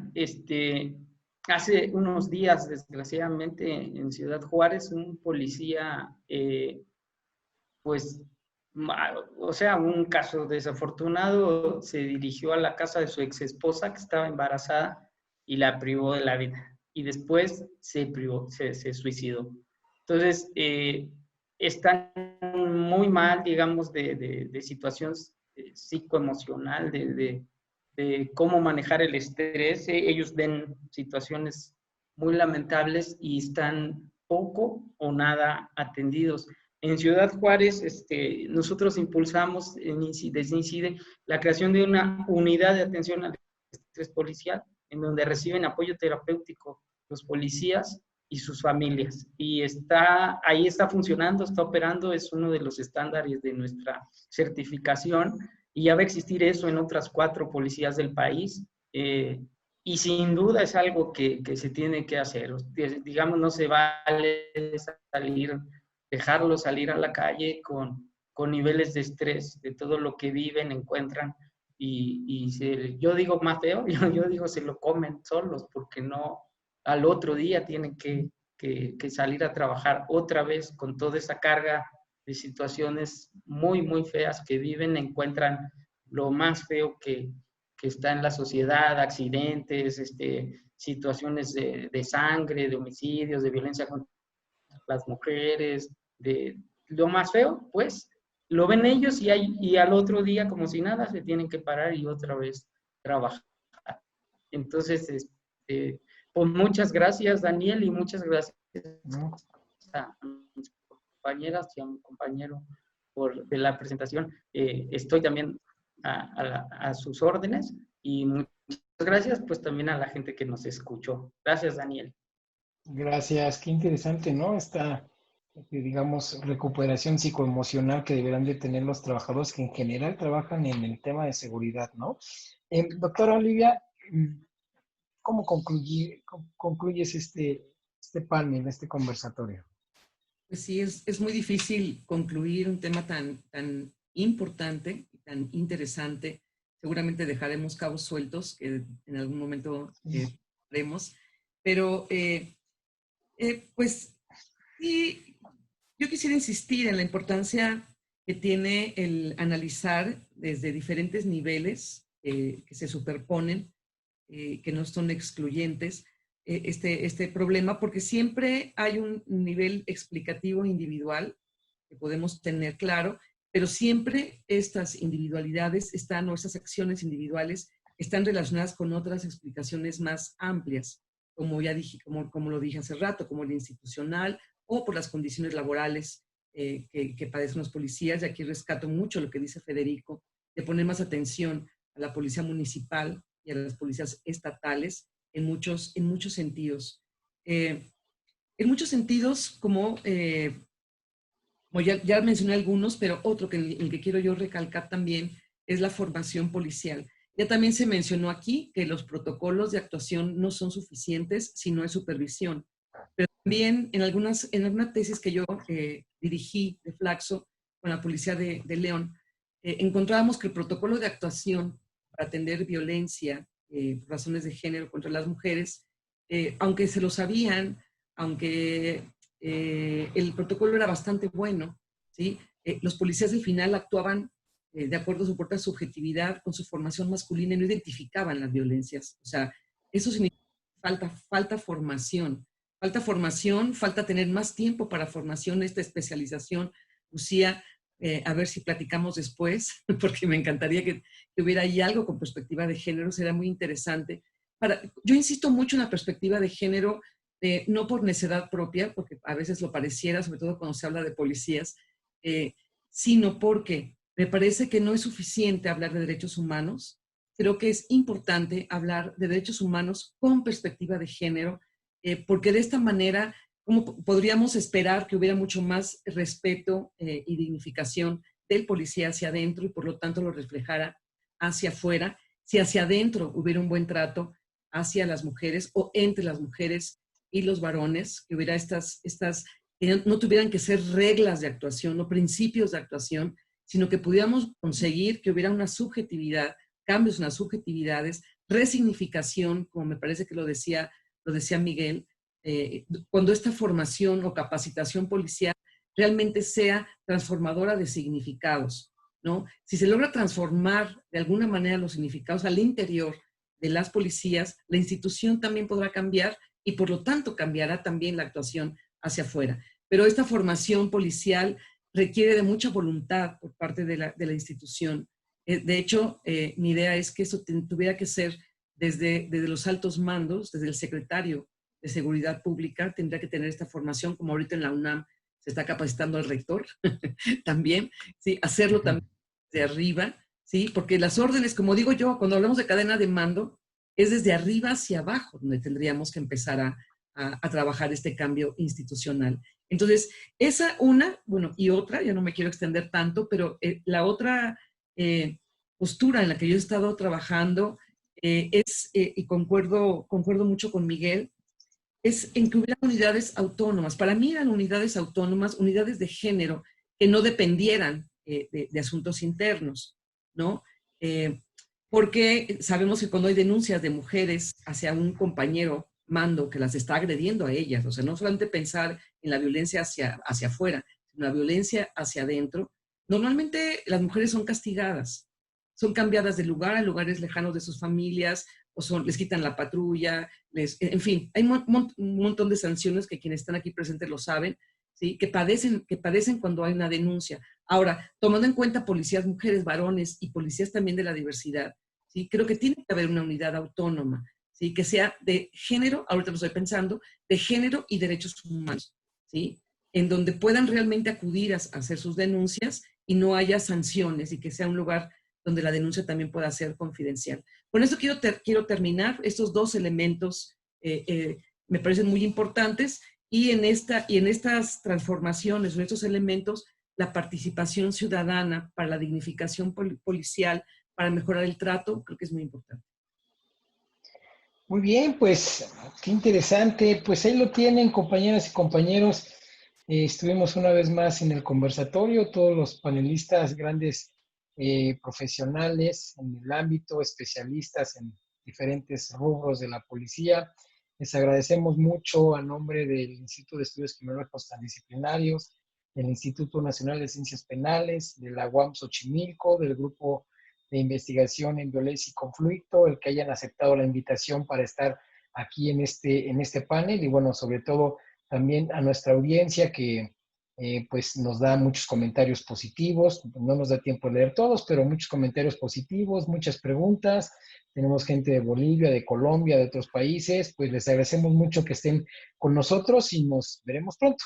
Hace unos días, desgraciadamente, en Ciudad Juárez, un policía, pues, o sea, un caso desafortunado, se dirigió a la casa de su ex esposa que estaba embarazada y la privó de la vida. Y después se suicidó. Entonces, están muy mal, digamos, de situación psicoemocional, de cómo manejar el estrés. Ellos ven situaciones muy lamentables y están poco o nada atendidos. En Ciudad Juárez, nosotros impulsamos desde INCIDE la creación de una unidad de atención al estrés policial, en donde reciben apoyo terapéutico los policías y sus familias. Y ahí está funcionando, está operando, es uno de los estándares de nuestra certificación y ya va a existir eso en otras 4 policías del país. Y sin duda es algo que se tiene que hacer. Digamos, no se vale dejarlos salir a la calle con niveles de estrés, de todo lo que viven, encuentran, yo digo más feo, yo digo se lo comen solos, porque no, al otro día tienen que salir a trabajar otra vez con toda esa carga de situaciones muy, muy feas que viven, encuentran lo más feo que está en la sociedad, accidentes, situaciones de sangre, de homicidios, de violencia contra las mujeres, de lo más feo, pues lo ven ellos y al otro día, como si nada, se tienen que parar y otra vez trabajar. Entonces, pues muchas gracias, Daniel, y muchas gracias a mis compañeras y a mi compañero de la presentación. Estoy también a sus órdenes y muchas gracias pues también a la gente que nos escuchó. Gracias, Daniel.
Gracias, qué interesante, ¿no? digamos, recuperación psicoemocional que deberán de tener los trabajadores que en general trabajan en el tema de seguridad, ¿no? Doctora Olivia, ¿cómo concluyes este panel, este conversatorio?
Pues sí, es muy difícil concluir un tema tan importante, tan interesante. Seguramente dejaremos cabos sueltos que en algún momento haremos. Pero, pues sí, yo quisiera insistir en la importancia que tiene el analizar desde diferentes niveles que se superponen, que no son excluyentes, este problema, porque siempre hay un nivel explicativo individual que podemos tener claro, pero siempre estas individualidades están, o estas acciones individuales, están relacionadas con otras explicaciones más amplias, como ya dije, como lo dije hace rato, como el institucional o por las condiciones laborales que padecen los policías. Y aquí rescato mucho lo que dice Federico, de poner más atención a la policía municipal y a las policías estatales en muchos sentidos. En muchos sentidos, como ya mencioné algunos, pero otro que el que quiero yo recalcar también es la formación policial. Ya también se mencionó aquí que los protocolos de actuación no son suficientes si no hay supervisión. Pero también en alguna tesis que yo dirigí de Flaxo con la policía de León, encontrábamos que el protocolo de actuación para atender violencia por razones de género contra las mujeres, aunque se lo sabían, aunque el protocolo era bastante bueno, ¿sí? Los policías al final actuaban de acuerdo a su propia subjetividad, con su formación masculina, y no identificaban las violencias. O sea, eso significa falta formación. Falta formación, falta tener más tiempo para formación, esta especialización. Lucía, a ver si platicamos después, porque me encantaría que hubiera ahí algo con perspectiva de género, será muy interesante. Yo insisto mucho en la perspectiva de género, no por necedad propia, porque a veces lo pareciera, sobre todo cuando se habla de policías, sino porque me parece que no es suficiente hablar de derechos humanos. Creo que es importante hablar de derechos humanos con perspectiva de género, porque de esta manera, ¿cómo podríamos esperar que hubiera mucho más respeto y dignificación del policía hacia adentro y por lo tanto lo reflejara hacia afuera, si hacia adentro hubiera un buen trato hacia las mujeres o entre las mujeres y los varones, que hubiera que no tuvieran que ser reglas de actuación o principios de actuación, sino que pudiéramos conseguir que hubiera una subjetividad, cambios en las subjetividades, resignificación, como me parece que lo decía Miguel, cuando esta formación o capacitación policial realmente sea transformadora de significados, ¿no? Si se logra transformar de alguna manera los significados al interior de las policías, la institución también podrá cambiar y por lo tanto cambiará también la actuación hacia afuera. Pero esta formación policial requiere de mucha voluntad por parte de la institución. De hecho, mi idea es que eso tuviera que ser desde los altos mandos, desde el secretario de Seguridad Pública, tendría que tener esta formación, como ahorita en la UNAM se está capacitando al rector también, ¿sí? Hacerlo también de arriba, ¿sí? Porque las órdenes, como digo yo, cuando hablamos de cadena de mando, es desde arriba hacia abajo donde tendríamos que empezar a trabajar este cambio institucional. Entonces, esa una, bueno, y otra, ya no me quiero extender tanto, pero la otra postura en la que yo he estado trabajando y concuerdo mucho con Miguel, es en que hubiera unidades autónomas. Para mí eran unidades autónomas, unidades de género, que no dependieran de asuntos internos, ¿no? Porque sabemos que cuando hay denuncias de mujeres hacia un compañero mando que las está agrediendo a ellas, o sea, no solamente pensar en la violencia hacia afuera, sino la violencia hacia adentro, normalmente las mujeres son castigadas, son cambiadas de lugar a lugares lejanos de sus familias, o les quitan la patrulla, en fin, hay un montón de sanciones que quienes están aquí presentes lo saben, ¿sí? que padecen cuando hay una denuncia. Ahora, tomando en cuenta policías mujeres, varones y policías también de la diversidad, ¿sí? Creo que tiene que haber una unidad autónoma, ¿sí? Que sea de género, ahorita lo estoy pensando, de género y derechos humanos, ¿sí? En donde puedan realmente acudir a hacer sus denuncias y no haya sanciones, y que sea un lugar donde la denuncia también pueda ser confidencial. Con esto quiero terminar. Estos dos elementos me parecen muy importantes, y en estas transformaciones, en estos elementos, la participación ciudadana para la dignificación policial, para mejorar el trato, creo que es muy importante.
Muy bien, pues qué interesante. Pues ahí lo tienen, compañeras y compañeros. Estuvimos una vez más en el conversatorio, todos los panelistas, grandes profesionales en el ámbito, especialistas en diferentes rubros de la policía. Les agradecemos mucho a nombre del Instituto de Estudios Criminológicos Transdisciplinarios, del Instituto Nacional de Ciencias Penales, de la UAM Xochimilco, del Grupo de Investigación en Violencia y Conflicto, el que hayan aceptado la invitación para estar aquí en este panel y bueno, sobre todo también a nuestra audiencia que pues nos da muchos comentarios positivos, no nos da tiempo de leer todos, pero muchos comentarios positivos, muchas preguntas, tenemos gente de Bolivia, de Colombia, de otros países, pues les agradecemos mucho que estén con nosotros y nos veremos pronto.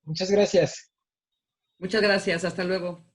Muchas gracias.
Muchas gracias, hasta luego.